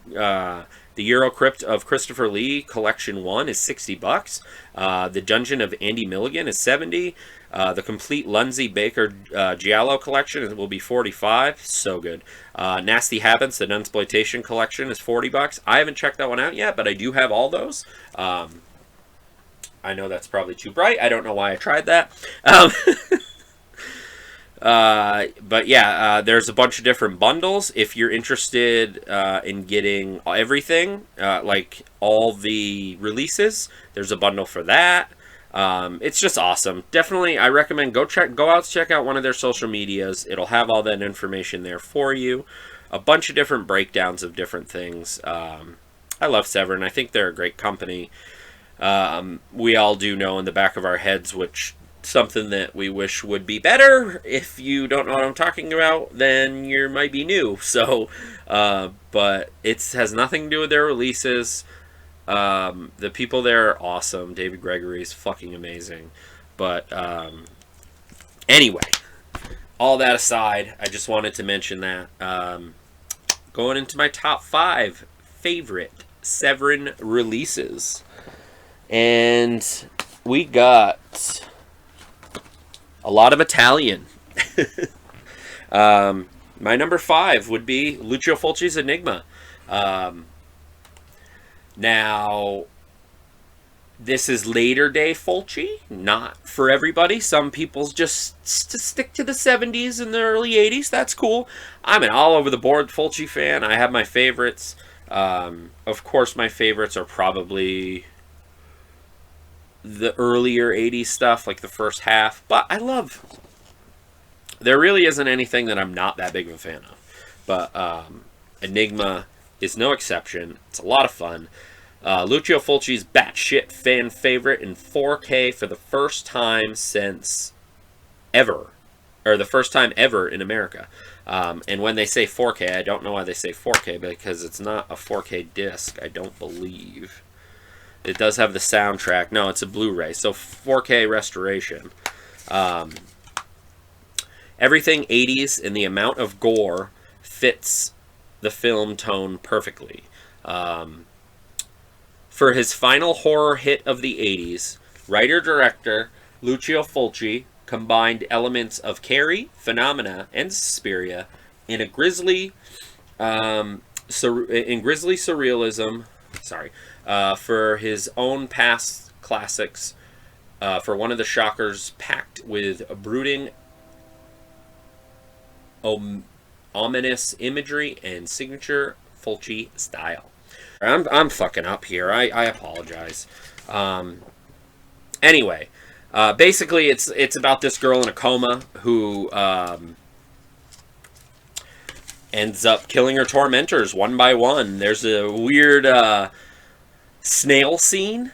The Euro Crypt of Christopher Lee Collection 1 is $60. The Dungeon of Andy Milligan is $70. The complete Lindsay Baker Giallo collection will be $45. So good. Nasty Habits, the Nunsploitation collection, is $40. I haven't checked that one out yet, but I do have all those. I know that's probably too bright. I don't know why I tried that. But yeah, there's a bunch of different bundles. If you're interested in getting everything, like all the releases, there's a bundle for that. It's just awesome. Definitely, I recommend go out, check out one of their social medias. It'll have all that information there for you. A bunch of different breakdowns of different things. I love Severin. I think they're a great company. We all do know in the back of our heads which something that we wish would be better. If you don't know what I'm talking about, then you might be new. So, but it has nothing to do with their releases. The people there are awesome. David Gregory is fucking amazing. But anyway, all that aside, I just wanted to mention that. Going into my top 5 favorite Severin releases. And we got a lot of Italian. My number 5 would be Lucio Fulci's Enigma. Now, this is later day Fulci, not for everybody. Some people just stick to the 70s and the early 80s. That's cool. I'm an all over the board Fulci fan. I have my favorites. Of course, my favorites are probably the earlier 80s stuff, like the first half. But there really isn't anything that I'm not that big of a fan of. But Enigma is no exception. It's a lot of fun. Lucio Fulci's batshit fan favorite in 4K for the first time since ever. Or the first time ever in America. And when they say 4K, I don't know why they say 4K, because it's not a 4K disc, I don't believe. It does have the soundtrack. No, it's a Blu-ray, so 4K restoration. Everything 80s and the amount of gore fits the film tone perfectly. For his final horror hit of the 80s, writer-director Lucio Fulci combined elements of Carrie, Phenomena, and Suspiria in a grisly surrealism. For his own past classics, for one of the shockers packed with brooding, ominous imagery and signature Fulci style. I'm fucking up here. I apologize. Anyway, basically it's about this girl in a coma who ends up killing her tormentors one by one. There's a weird snail scene.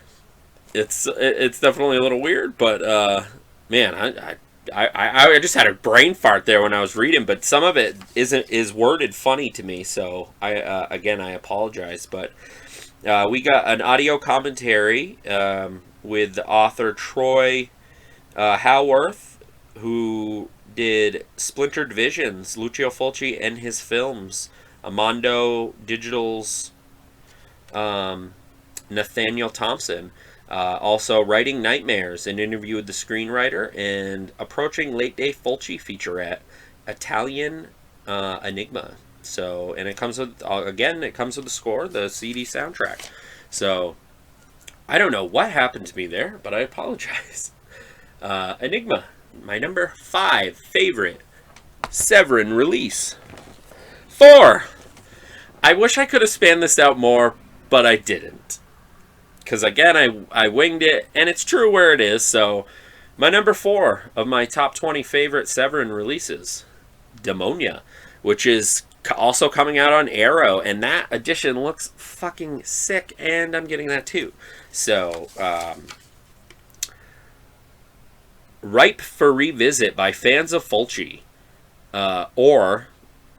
It's definitely a little weird, but man, I just had a brain fart there when I was reading, but some of it is worded funny to me, so I apologize. But we got an audio commentary with the author Troy Howarth, who did Splintered Visions, Lucio Fulci and his films, Mondo Digital's Nathaniel Thompson. Also, Writing Nightmares, an interview with the screenwriter, and Approaching Late Day Fulci featurette, Italian Enigma. So, and it comes with, it comes with the score, the CD soundtrack. So, I don't know what happened to me there, but I apologize. Enigma, my number 5 favorite Severin release. 4. I wish I could have spanned this out more, but I didn't. Because again, I winged it, and it's true where it is. So, my number 4 of my top 20 favorite Severin releases, Demonia, which is also coming out on Arrow, and that edition looks fucking sick, and I'm getting that too. So, ripe for revisit by fans of Fulci, or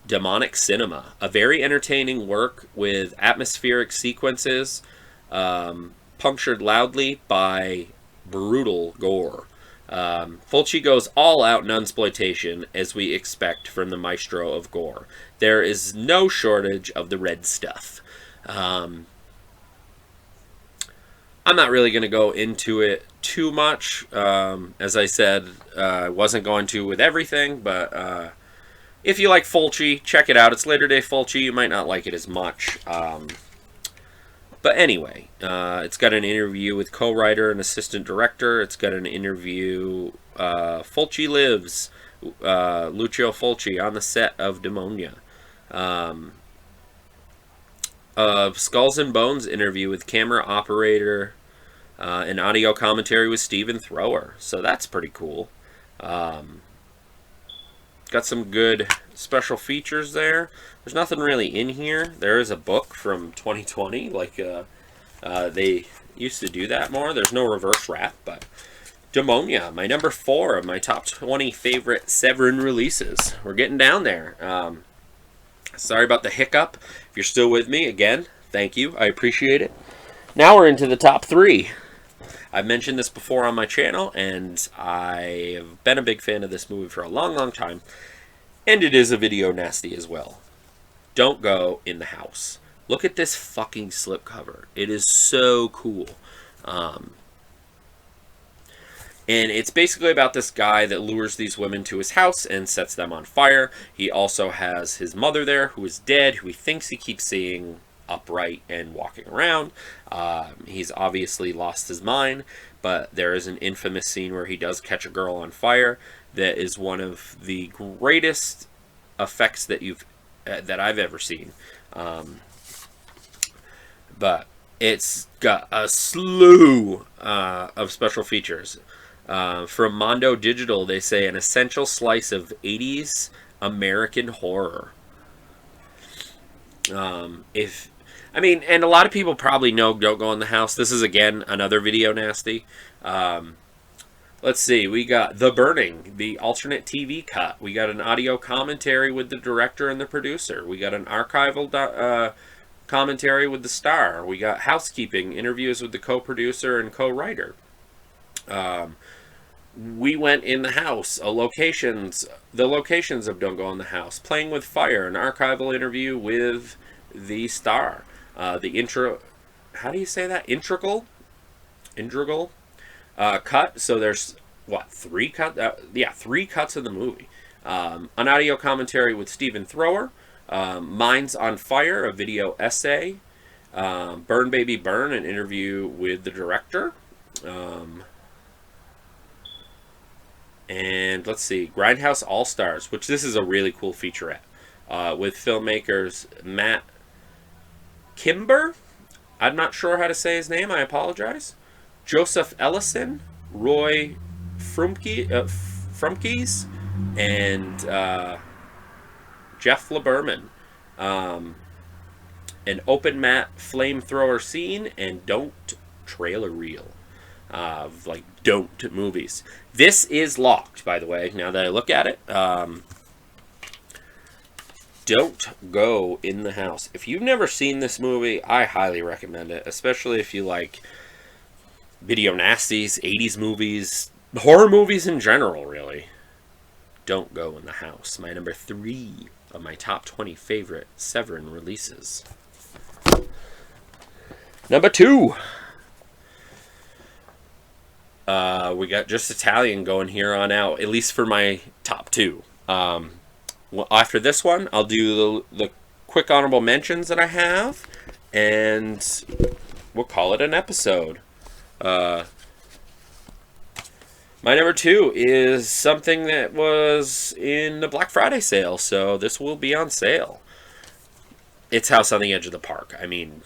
demonic cinema. A very entertaining work with atmospheric sequences, punctured loudly by brutal gore. Fulci goes all out in unsploitation, as we expect from the maestro of gore. There is no shortage of the red stuff. I'm not really going to go into it too much. As I said, I wasn't going to with everything, but if you like Fulci, check it out. It's later day Fulci. You might not like it as much. But anyway, it's got an interview with co-writer and assistant director. It's got an interview, Fulci Lives, Lucio Fulci on the set of Demonia. Skulls and Bones interview with camera operator, an audio commentary with Stephen Thrower. So that's pretty cool. Got some good special features there. There's nothing really in here. There is a book from 2020. Like, they used to do that more. There's no reverse wrap, but Demonia, my number 4 of my top 20 favorite Severin releases. We're getting down there. Sorry about the hiccup. If you're still with me, again, thank you. I appreciate it. Now we're into the top 3. I've mentioned this before on my channel, and I have been a big fan of this movie for a long, long time. And it is a video nasty as well. Don't Go in the House. Look at this fucking slipcover. It is so cool. And it's basically about this guy that lures these women to his house and sets them on fire. He also has his mother there, who is dead, who he thinks he keeps seeing upright and walking around. He's obviously lost his mind, but there is an infamous scene where he does catch a girl on fire that is one of the greatest effects that I've ever seen. But it's got a slew of special features. From Mondo Digital, they say an essential slice of 80s American horror. And a lot of people probably know Don't Go in the House. This is, again, another video nasty. Let's see. We got The Burning, the alternate TV cut. We got an audio commentary with the director and the producer. We got an archival commentary with the star. We got housekeeping, interviews with the co-producer and co-writer. We Went in the House, the locations of Don't Go in the House, Playing with Fire, an archival interview with the star. The intro, how do you say that? Integral cut. So there's what, 3 cuts? 3 cuts of the movie. An audio commentary with Stephen Thrower. Minds on Fire, a video essay. Burn Baby Burn, an interview with the director. And let's see, Grindhouse All-Stars, which this is a really cool featurette, with filmmakers Matt Kimber, I'm not sure how to say his name, I apologize, Joseph Ellison, Roy Frumkes, and Jeff LeBerman. An open mat flamethrower scene, and Don't trailer reel. Like Don't movies. This is locked, by the way, now that I look at it. Don't Go in the House. If you've never seen this movie, I highly recommend it, especially if you like video nasties, 80s movies, horror movies in general, really. Don't Go in the House. My number 3 of my top 20 favorite Severin releases. Number 2. We got Just Italian going here on out, at least for my top 2. Well, after this one, I'll do the quick honorable mentions that I have, and we'll call it an episode. My number 2 is something that was in the Black Friday sale, so this will be on sale. It's House on the Edge of the Park. I mean,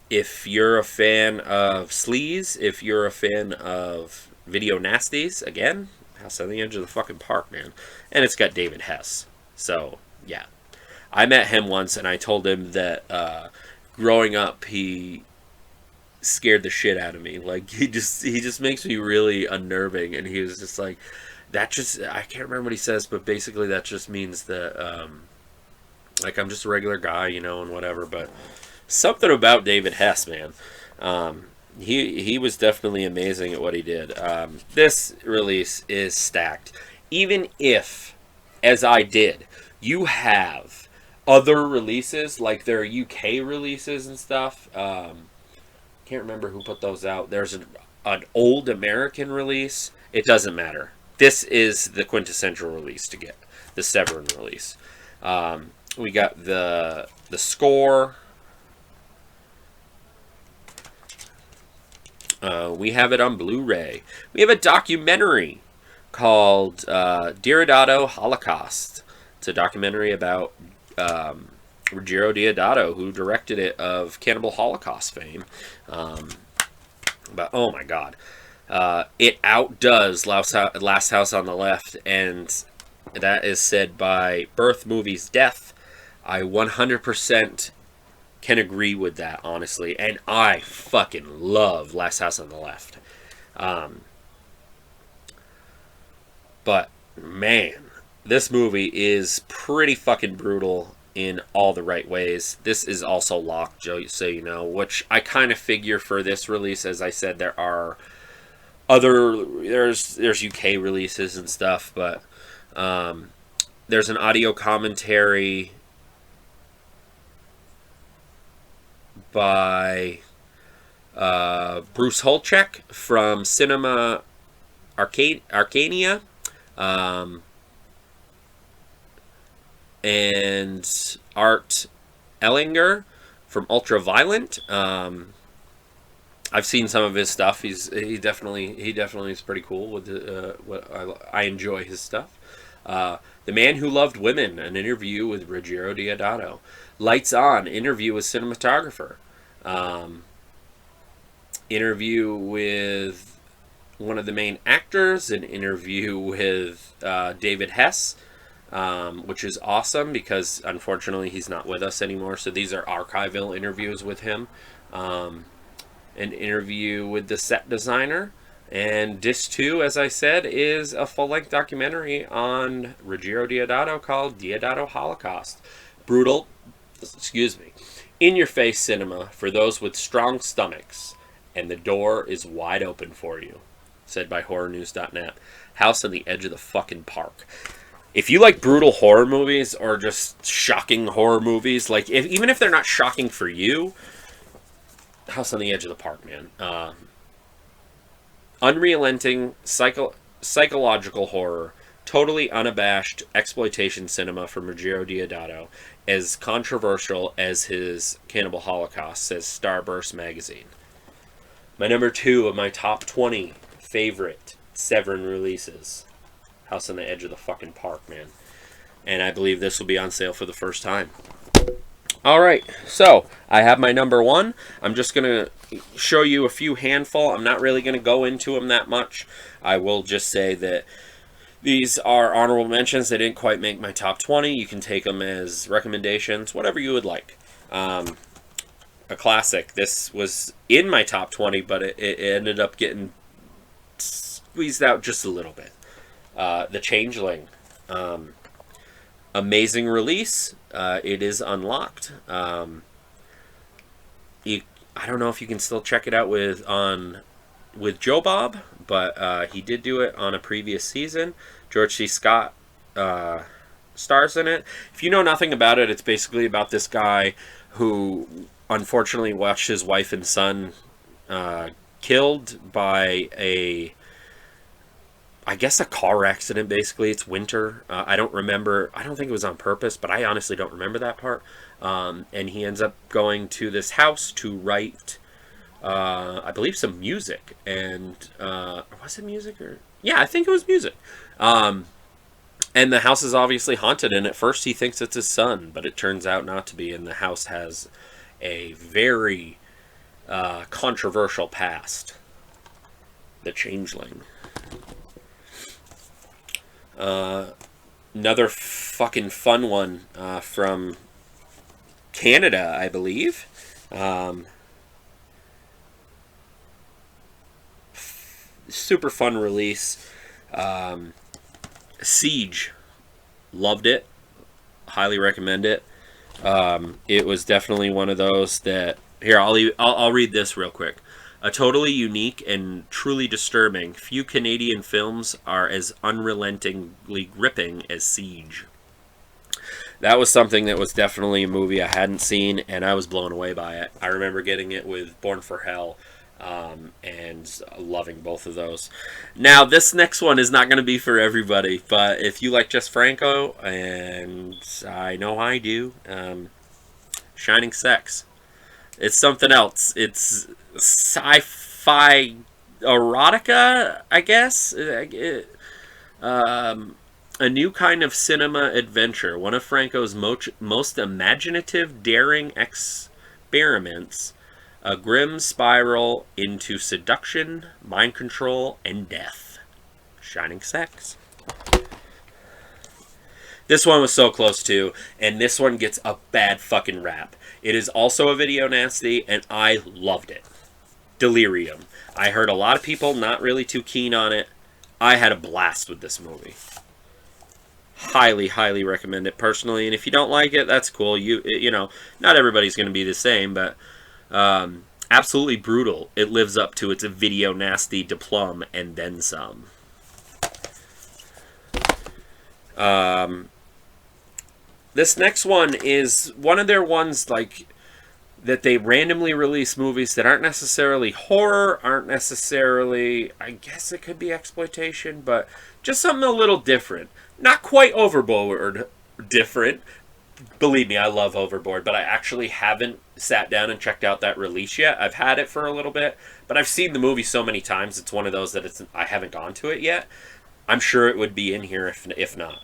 if you're a fan of sleaze, if you're a fan of video nasties, again, House on the Edge of the fucking park, man. And it's got David Hess. So, yeah. I met him once, and I told him that growing up, he scared the shit out of me. Like, he just makes me really unnerving. And he was just like, I can't remember what he says, but basically that just means that, like, I'm just a regular guy, you know, and whatever. But something about David Hess, man. He was definitely amazing at what he did. This release is stacked. Even if, as I did, you have other releases, like their UK releases and stuff. Can't remember who put those out. There's an old American release. It doesn't matter. This is the quintessential release to get. The Severin release. We got the score. We have it on Blu-ray. We have a documentary called Diamatto Holocaust. It's a documentary about Ruggiero Deodato, who directed it, of Cannibal Holocaust fame. But oh my god, it outdoes Last House on the Left, and that is said by Birth Movies Death. I 100% can agree with that, honestly, and I fucking love Last House on the Left. But man, this movie is pretty fucking brutal, in all the right ways. This is also locked, so you know, which I kind of figure for this release. As I said, there are there's UK releases and stuff, but there's an audio commentary by Bruce Holchek from Cinema Arcania, and Art Ellinger from Ultraviolent. I've seen some of his stuff. He definitely is pretty cool. With I enjoy his stuff. The Man Who Loved Women, an interview with Ruggiero Deodato. Lights On, interview with cinematographer. Interview with one of the main actors. An interview with David Hess, which is awesome because unfortunately he's not with us anymore. So these are archival interviews with him. An interview with the set designer. And Disc 2, as I said, is a full-length documentary on Ruggiero Deodato called Deodato Holocaust. Brutal, in-your-face cinema for those with strong stomachs, and the door is wide open for you, said by HorrorNews.net. House on the edge of the fucking park. If you like brutal horror movies or just shocking horror movies, like even if they're not shocking for you, House on the Edge of the Park, man. Unrelenting psychological horror, totally unabashed exploitation cinema from Ruggiero Deodato, as controversial as his Cannibal Holocaust, says Starburst magazine. My number 2 of my top 20 favorite Severin releases. House on the Edge of the fucking Park, man. And I believe this will be on sale for the first time. Alright, so I have my number 1. I'm just going to show you a few handful. I'm not really going to go into them that much. I will just say that these are honorable mentions. They didn't quite make my top 20. You can take them as recommendations, whatever you would like. A classic. This was in my top 20, but it ended up getting squeezed out just a little bit. The Changeling. Amazing release. It is unlocked. I don't know if you can still check it out with Joe Bob, but he did do it on a previous season. George C. Scott stars in it. If you know nothing about it, it's basically about this guy who unfortunately watched his wife and son killed by I guess a car accident, basically. It's winter. I don't remember. I don't think it was on purpose, but I honestly don't remember that part. And he ends up going to this house to write, I believe, some music. And, was it music? Yeah, I think it was music. And the house is obviously haunted, and at first he thinks it's his son, but it turns out not to be. And the house has a very controversial past. The Changeling. Another fucking fun one from Canada, I believe. Super fun release. Siege. Loved it. Highly recommend it. It was definitely one of those that... Here, I'll read this real quick. A totally unique and truly disturbing. Few Canadian films are as unrelentingly gripping as Siege. That was something that was definitely a movie I hadn't seen, and I was blown away by it. I remember getting it with Born for Hell, and loving both of those. Now, this next one is not going to be for everybody, but if you like Jess Franco, and I know I do, Shining Sex. It's something else. It's sci-fi erotica, I guess. A new kind of cinema adventure. One of Franco's most imaginative, daring experiments. A grim spiral into seduction, mind control, and death. Shining Sex. This one was so close too, and this one gets a bad fucking rap. It is also a video nasty, and I loved it. Delirium. I heard a lot of people not really too keen on it. I had a blast with this movie. Highly, highly recommend it personally. And if you don't like it, that's cool. You know, not everybody's going to be the same, but absolutely brutal. It lives up to its video nasty diplom and then some. This next one is one of their ones like that they randomly release movies that aren't necessarily horror, aren't necessarily, I guess it could be exploitation, but just something a little different. Not quite overboard different. Believe me, I love Overboard, but I actually haven't sat down and checked out that release yet. I've had it for a little bit, but I've seen the movie so many times, it's one of those that I haven't gone to it yet. I'm sure it would be in here if not.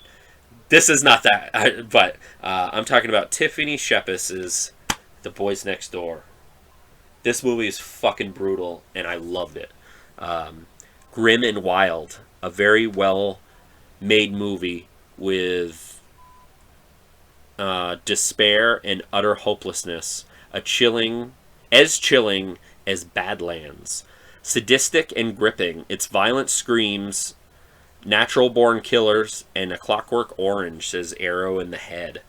This is not that, but I'm talking about Tiffany Sheppus's The Boys Next Door. This movie is fucking brutal, and I loved it. Grim and wild. A very well-made movie with despair and utter hopelessness. Chilling as Badlands. Sadistic and gripping. Its violent screams, natural-born killers, and A Clockwork Orange, says Arrow in the Head.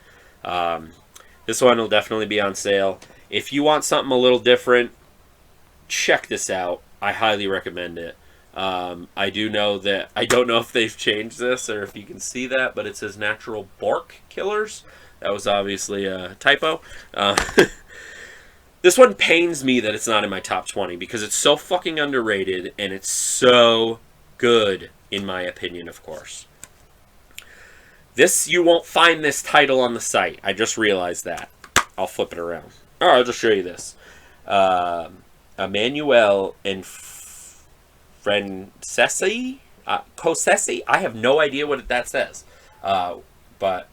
This one will definitely be on sale. If you want something a little different, check this out. I highly recommend it. I do know that, I don't know if they've changed this or if you can see that, but it says Natural Bork Killers. That was obviously a typo. This one pains me that it's not in my top 20 because it's so fucking underrated and it's so good, in my opinion, of course. This, you won't find this title on the site. I just realized that. I'll flip it around. All right, I'll just show you this. Emmanuel and Francesi? Cosessi? I have no idea what that says. But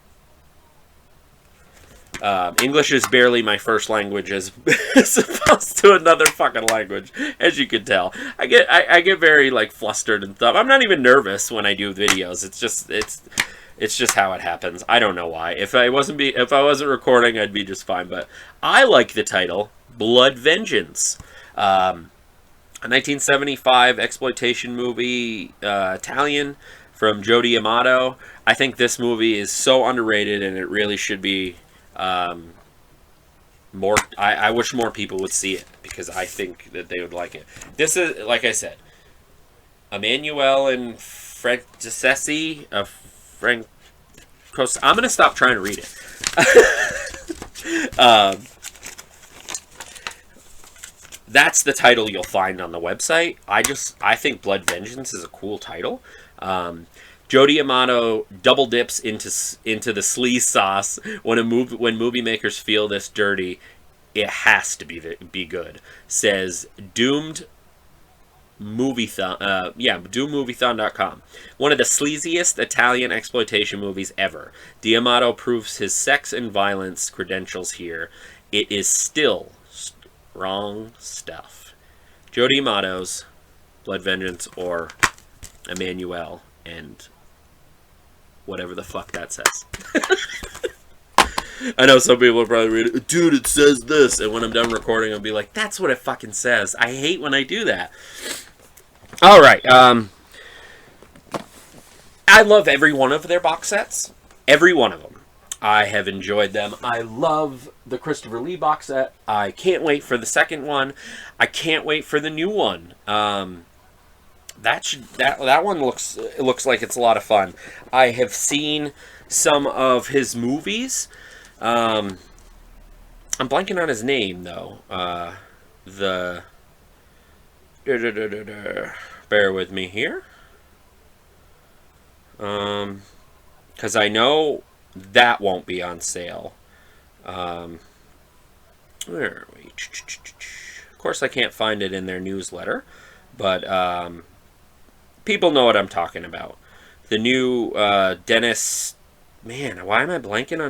English is barely my first language as opposed to another fucking language, as you can tell. I get very like flustered and stuff. I'm not even nervous when I do videos. It's just how it happens. I don't know why. If I wasn't recording, I'd be just fine. But I like the title, Blood Vengeance. A 1975 exploitation movie, Italian, from Joe Diamatto. I think this movie is so underrated, and it really should be more. I wish more people would see it because I think that they would like it. This is, like I said, Emmanuel and Francesi. I'm going to stop trying to read it. That's the title you'll find on the website. I think Blood Vengeance is a cool title. Joe Diamatto double dips into the sleaze sauce when movie makers feel this dirty. It has to be good. Says Doomed Moviethon, doommoviethon.com. One of the sleaziest Italian exploitation movies ever. Diamatto proves his sex and violence credentials here. It is still strong stuff. Joe Diamatto's Blood Vengeance, or Emmanuel and whatever the fuck that says. I know some people will probably read it, dude, it says this, and when I'm done recording, I'll be like, that's what it fucking says. I hate when I do that. All right. I love every one of their box sets. Every one of them. I have enjoyed them. I love the Christopher Lee box set. I can't wait for the second one. I can't wait for the new one. That one looks like it's a lot of fun. I have seen some of his movies. I'm blanking on his name though. Bear with me here. Because I know that won't be on sale. Where are we? Of course, I can't find it in their newsletter, but people know what I'm talking about. The new Dennis. Man, why am I blanking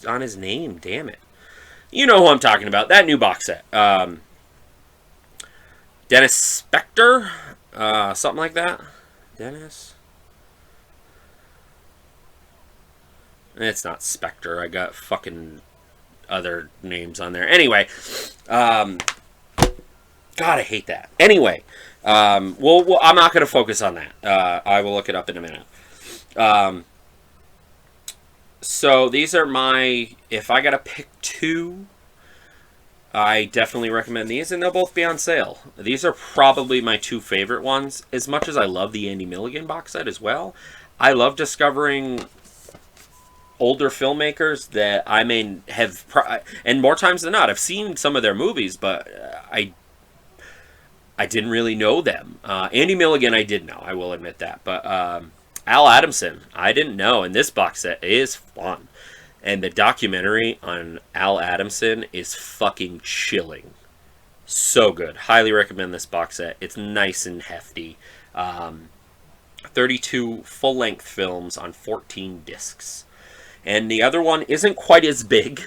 on his name? Damn it! You know who I'm talking about. That new box set. Dennis Spector, something like that. Dennis. It's not Spectre. I got fucking other names on there. Anyway, God, I hate that. Anyway, well, I'm not going to focus on that. I will look it up in a minute. So these are my, if I gotta pick two, I definitely recommend these, and they'll both be on sale. These are probably my two favorite ones. As much as I love the Andy Milligan box set as well, I love discovering older filmmakers that I may have, and more times than not, I've seen some of their movies, but I didn't really know them. Andy Milligan, I did know, I will admit that, but Al Adamson, I didn't know, and this box set is fun. And the documentary on Al Adamson is fucking chilling. So good. Highly recommend this box set. It's nice and hefty. 32 full-length films on 14 discs. And the other one isn't quite as big,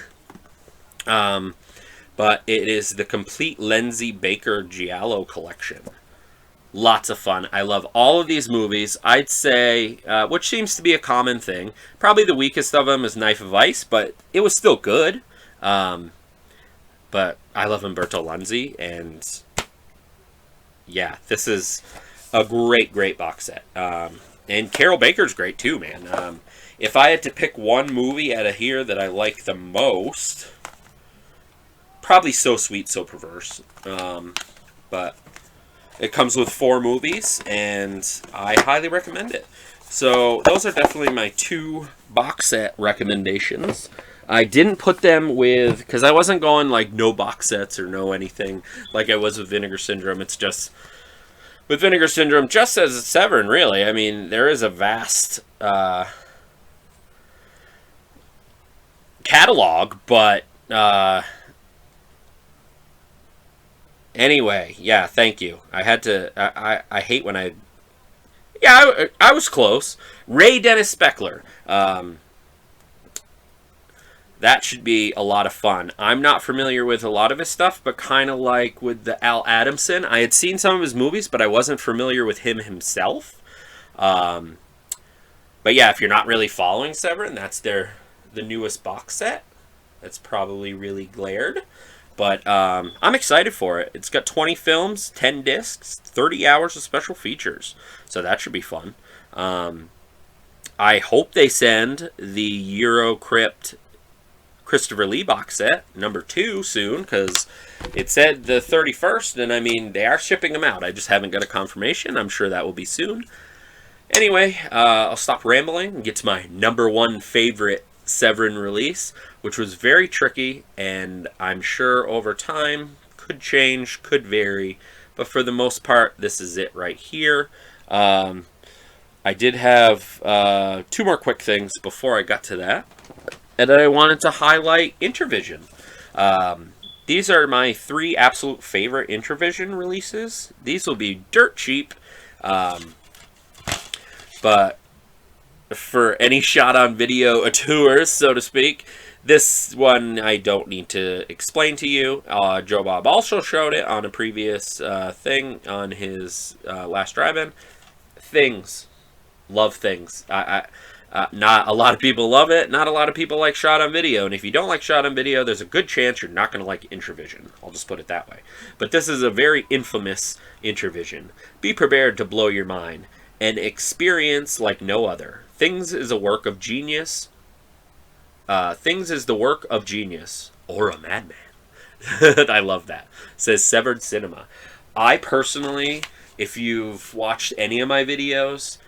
but it is the complete Lindsay Baker Giallo collection. Lots of fun. I love all of these movies. I'd say, which seems to be a common thing, probably the weakest of them is Knife of Ice, but it was still good. But I love Umberto Lenzi, and yeah, this is a great, great box set. And Carol Baker's great too, man. If I had to pick one movie out of here that I like the most, probably So Sweet, So Perverse. But it comes with 4 movies, and I highly recommend it. So those are definitely my 2 box set recommendations. I didn't put them with, because I wasn't going like no box sets or no anything like I was with Vinegar Syndrome. It's just, with Vinegar Syndrome, just as Severin, really. I mean, there is a vast catalog, but anyway, yeah, thank you. I had to, I hate when I was close. Ray Dennis Speckler. That should be a lot of fun. I'm not familiar with a lot of his stuff, but kind of like with the Al Adamson, I had seen some of his movies, but I wasn't familiar with him himself. But yeah, if you're not really following Severin, that's the newest box set. That's probably really glared. But I'm excited for it. It's got 20 films, 10 discs, 30 hours of special features. So that should be fun. I hope they send the Eurocrypt Christopher Lee box set, number 2, soon, because it said the 31st, and I mean, they are shipping them out. I just haven't got a confirmation. I'm sure that will be soon. Anyway, I'll stop rambling and get to my number 1 favorite Severin release, which was very tricky, and I'm sure over time could change, could vary, but for the most part, this is it right here. I did have 2 more quick things before I got to that, and then I wanted to highlight Introvision. These are my 3 absolute favorite Introvision releases. These will be dirt cheap, but for any shot-on-video tours, so to speak, this one I don't need to explain to you. Joe Bob also showed it on a previous thing on his last drive-in. Things. Love Things. Not a lot of people love it. Not a lot of people like shot on video. And if you don't like shot on video, there's a good chance you're not going to like Introvision. I'll just put it that way. But this is a very infamous Introvision. Be prepared to blow your mind. An experience like no other. Things is a work of genius. Things is the work of genius. Or a madman. I love that. Says Severed Cinema. I personally, if you've watched any of my videos,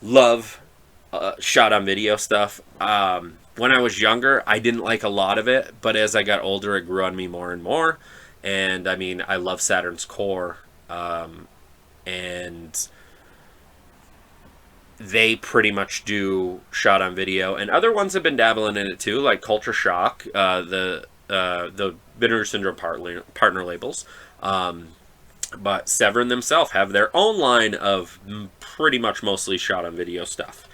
love shot on video stuff. When I was younger, I didn't like a lot of it, but as I got older, it grew on me more and more. And I mean, I love Saturn's Core, and they pretty much do shot on video, and other ones have been dabbling in it too, like Culture Shock, the Vinegar Syndrome partner labels. But Severin themselves have their own line of pretty much mostly shot on video stuff.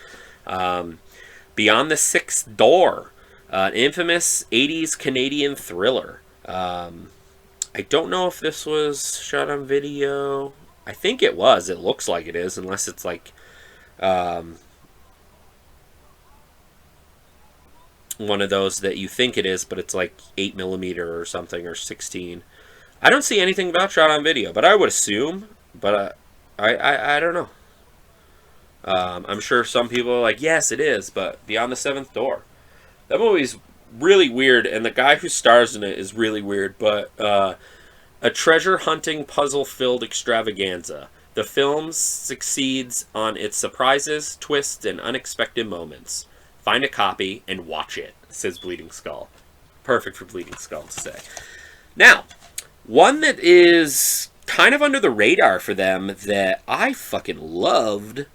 Beyond the Sixth Door, an infamous 80s Canadian thriller. I don't know if this was shot on video. I think it was. It looks like it is, unless it's like one of those that you think it is, but it's like 8mm or something, or 16. I don't see anything about shot on video, but I would assume. But I don't know. I'm sure some people are like, yes, it is, but Beyond the Seventh Door. That movie's really weird, and the guy who stars in it is really weird, but a treasure hunting puzzle filled extravaganza. The film succeeds on its surprises, twists, and unexpected moments. Find a copy and watch it, says Bleeding Skull. Perfect for Bleeding Skull to say. Now, one that is kind of under the radar for them that I fucking loved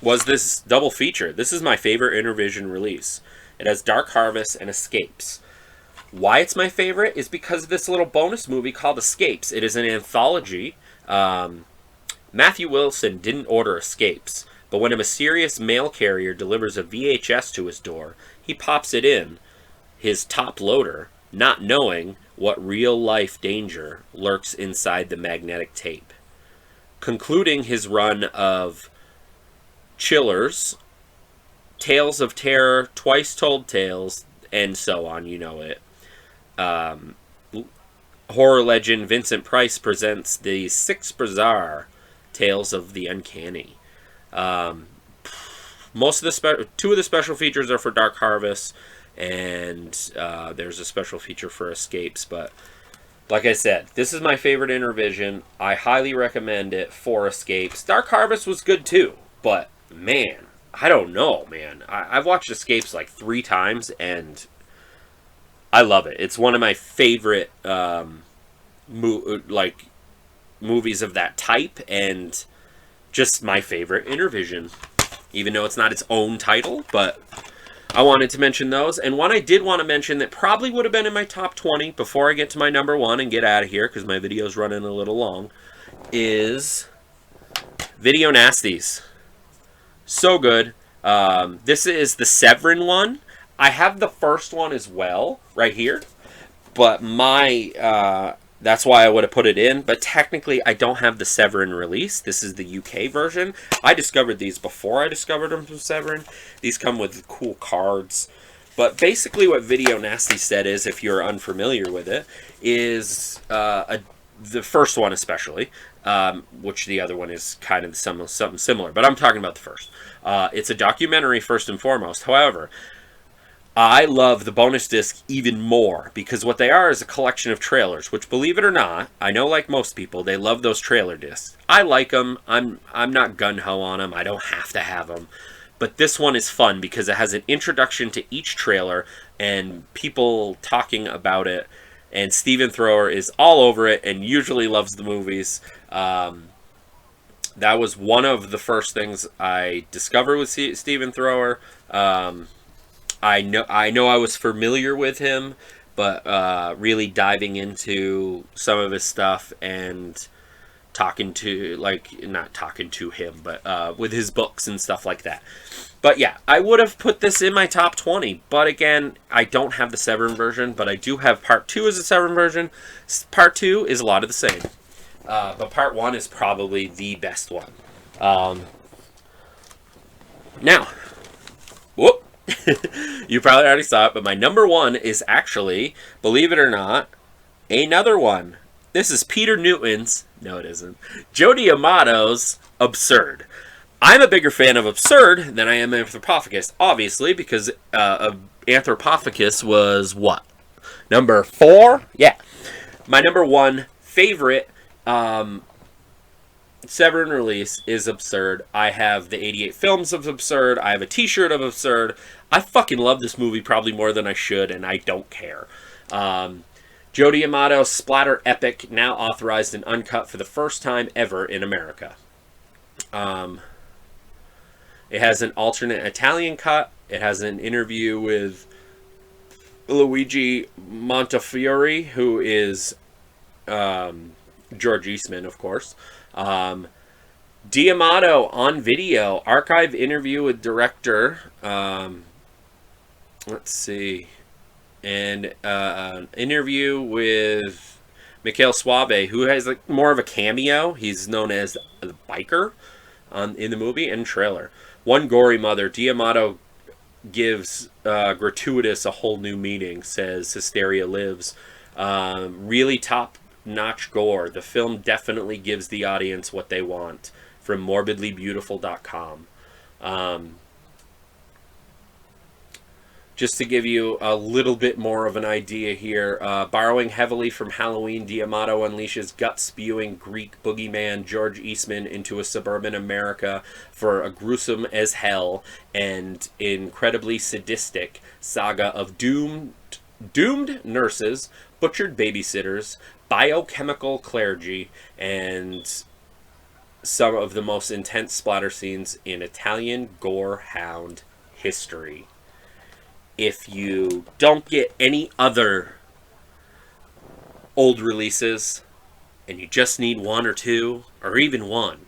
was this double feature. This is my favorite Intervision release. It has Dark Harvest and Escapes. Why it's my favorite is because of this little bonus movie called Escapes. It is an anthology. Matthew Wilson didn't order Escapes, but when a mysterious mail carrier delivers a VHS to his door, he pops it in his top loader, not knowing what real-life danger lurks inside the magnetic tape. Concluding his run of Chillers, Tales of Terror, Twice Told Tales, and so on, you know it. Horror legend Vincent Price presents the Six Bizarre Tales of the Uncanny. Most of the two of the special features are for Dark Harvest, and there's a special feature for Escapes. But like I said, this is my favorite Intervision. I highly recommend it for Escapes. Dark Harvest was good too, but man, I don't know, man. I've watched Escapes like 3 times, and I love it. It's one of my favorite movies of that type, and just my favorite Intervision. Even though it's not its own title, but I wanted to mention those. And one I did want to mention that probably would have been in my top 20 before I get to my number 1 and get out of here, because my video's running a little long, is Video Nasties. So good. This is the Severin one. I have the first one as well, right here. But that's why I would have put it in. But technically, I don't have the Severin release. This is the UK version. I discovered these before I discovered them from Severin. These come with cool cards. But basically what Video Nasty said is, if you're unfamiliar with it, is the first one especially, which the other one is kind of something similar. But I'm talking about the first. It's a documentary first and foremost. However, I love the bonus disc even more, because what they are is a collection of trailers, which, believe it or not, I know like most people, they love those trailer discs. I like them. I'm not gung-ho on them. I don't have to have them. But this one is fun because it has an introduction to each trailer and people talking about it. And Stephen Thrower is all over it and usually loves the movies. That was one of the first things I discovered with Stephen Thrower. I know I was familiar with him, but really diving into some of his stuff and talking to, not talking to him, but with his books and stuff like that. But yeah, I would have put this in my top 20, but again, I don't have the Severin version, but I do have Part 2 as a Severin version. Part 2 is a lot of the same, but Part 1 is probably the best one. Now, whoop! You probably already saw it, but my number 1 is actually, believe it or not, another one. This is Peter Newton's, no it isn't, Joe Diamatto's Absurd. I'm a bigger fan of Absurd than I am Anthropophicus, obviously, because Anthropophicus was what? Number 4? Yeah. My number 1 favorite Severin release is Absurd. I have the 88 films of Absurd. I have a t-shirt of Absurd. I fucking love this movie probably more than I should, and I don't care. Joe Diamatto's splatter epic, now authorized and uncut for the first time ever in America. It has an alternate Italian cut. It has an interview with Luigi Montefiore, who is George Eastman, of course. Diamatto on video, archive interview with director. Let's see. And an interview with Mikhail Suave, who has more of a cameo. He's known as the biker in the movie and trailer. One gory mother, Diamatto gives gratuitous a whole new meaning, says Hysteria Lives. Really top-notch gore. The film definitely gives the audience what they want, from morbidlybeautiful.com. just to give you a little bit more of an idea here, borrowing heavily from Halloween, Diamatto unleashes gut-spewing Greek boogeyman George Eastman into a suburban America for a gruesome as hell and incredibly sadistic saga of doomed nurses, butchered babysitters, biochemical clergy, and some of the most intense splatter scenes in Italian gore hound history. If you don't get any other old releases and you just need one or two or even one,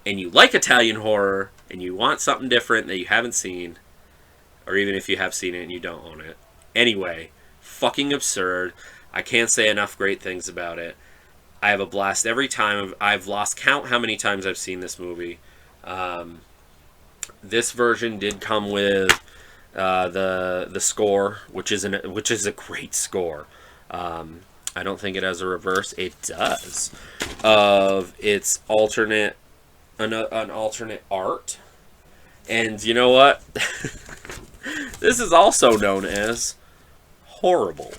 and you like Italian horror and you want something different that you haven't seen, or even if you have seen it and you don't own it, anyway, fucking absurd. I can't say enough great things about it. I have a blast every time. I've lost count how many times I've seen this movie. This version did come with the score, which is a great score. I don't think it has a reverse. It does. Of its alternate, an alternate art, and you know what? This is also known as horrible,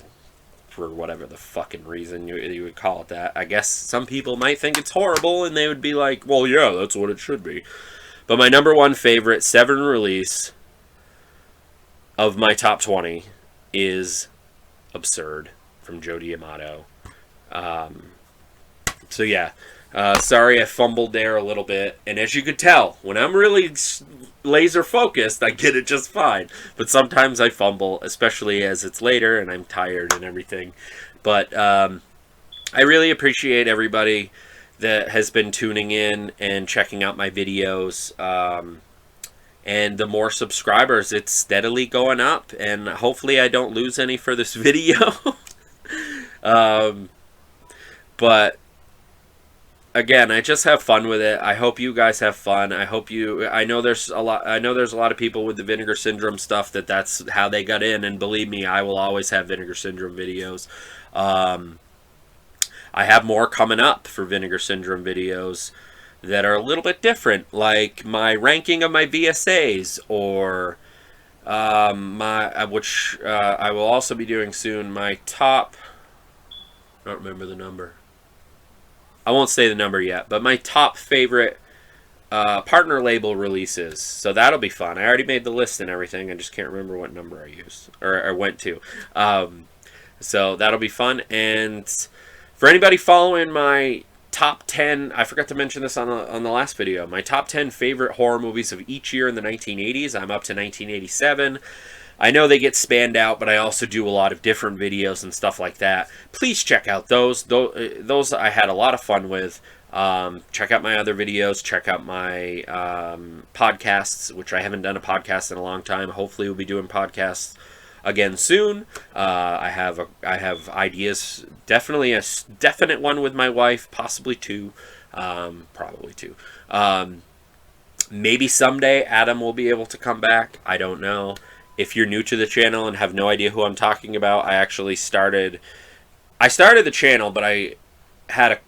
for whatever the fucking reason you would call it that. I guess some people might think it's horrible, and they would be like, well, yeah, that's what it should be. But my number one favorite Severin release of my top 20 is Absurd from Joe Diamatto. So yeah, sorry I fumbled there a little bit. And as you could tell, when I'm really laser focused, I get it just fine. But sometimes I fumble, especially as it's later and I'm tired and everything. But I really appreciate everybody that has been tuning in and checking out my videos. And the more subscribers, it's steadily going up. And hopefully I don't lose any for this video. But again, I just have fun with it. I hope you guys have fun. I know there's a lot of people with the Vinegar Syndrome stuff that's how they got in, and believe me, I will always have Vinegar Syndrome videos. I have more coming up for Vinegar Syndrome videos that are a little bit different, like my ranking of my VSAs, or which I will also be doing soon, my top, I don't remember the number. I won't say the number yet, but my top favorite partner label releases. So that'll be fun. I already made the list and everything. I just can't remember what number I used or went to. So that'll be fun. And for anybody following my top 10, I forgot to mention this on the last video, my top 10 favorite horror movies of each year in the 1980s. I'm up to 1987. I know they get spanned out, but I also do a lot of different videos and stuff like that. Please check out those. Those I had a lot of fun with. Check out my other videos. Check out my podcasts, which I haven't done a podcast in a long time. Hopefully we'll be doing podcasts again soon. I have ideas. Definitely a definite one with my wife. Possibly two. Probably two. Maybe someday Adam will be able to come back. I don't know. If you're new to the channel and have no idea who I'm talking about, I started the channel, but I had a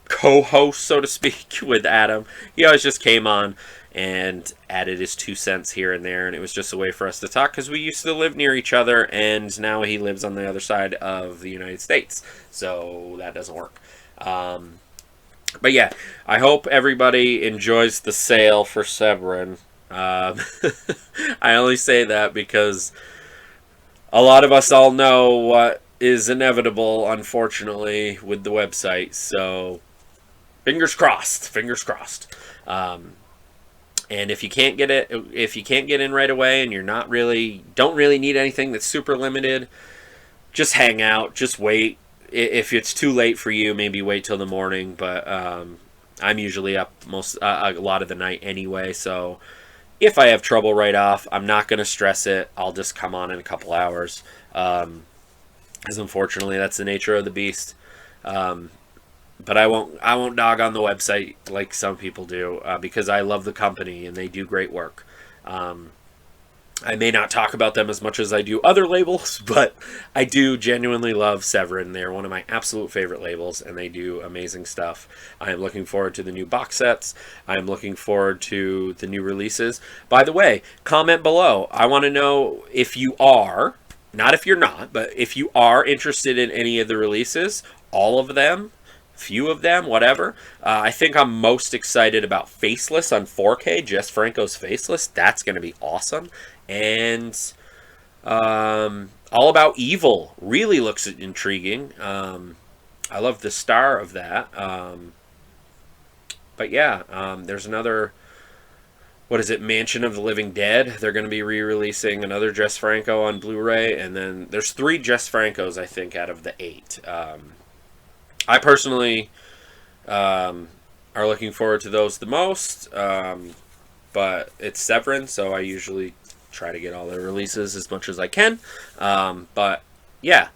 co-host, so to speak, with Adam. He always just came on and added his 2 cents here and there, and it was just a way for us to talk, because we used to live near each other, and now he lives on the other side of the United States, so that doesn't work. But yeah, I hope everybody enjoys the sale for Severin. I only say that because a lot of us all know what is inevitable, unfortunately, with the website. So, fingers crossed. Fingers crossed. And if you can't get in right away, and you're don't really need anything that's super limited, just hang out. Just wait. If it's too late for you, maybe wait till the morning. But I'm usually up a lot of the night anyway, so. If I have trouble right off, I'm not going to stress it. I'll just come on in a couple hours. Because unfortunately, that's the nature of the beast. But I won't dog on the website like some people do, because I love the company and they do great work. I may not talk about them as much as I do other labels, but I do genuinely love Severin. They're one of my absolute favorite labels, and they do amazing stuff. I am looking forward to the new box sets. I am looking forward to the new releases. By the way, comment below. I want to know if you are, not if you're not, but if you are interested in any of the releases, all of them, few of them, whatever. I think I'm most excited about Faceless on 4K, Jess Franco's Faceless. That's going to be awesome. And All About Evil really looks intriguing. I love the star of that. But yeah, there's another, what is it, Mansion of the Living Dead. They're going to be re-releasing another Jess Franco on Blu-ray. And then there's 3 Jess Francos, I think, out of the 8. I personally are looking forward to those the most. But it's Severin, so I usually try to get all their releases as much as I can. But yeah,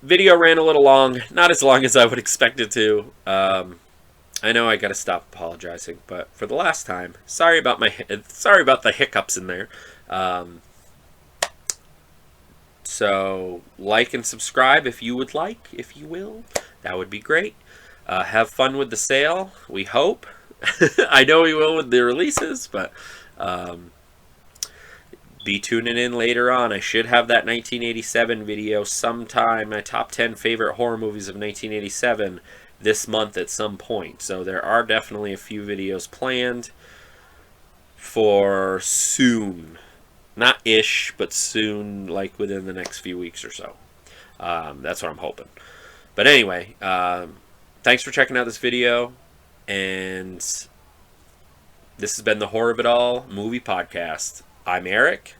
video ran a little long, not as long as I would expect it to. I know I gotta stop apologizing, but for the last time, sorry about the hiccups in there. So like and subscribe if you would like, if you will. That would be great. Have fun with the sale, we hope. I know we will with the releases, but be tuning in later on. I should have that 1987 video sometime, my top 10 favorite horror movies of 1987, this month at some point. So there are definitely a few videos planned for soon. Not ish, but soon, like within the next few weeks or so. That's what I'm hoping. But anyway, thanks for checking out this video. And this has been the Horror of It All Movie Podcast. I'm Eric.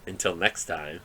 Until next time.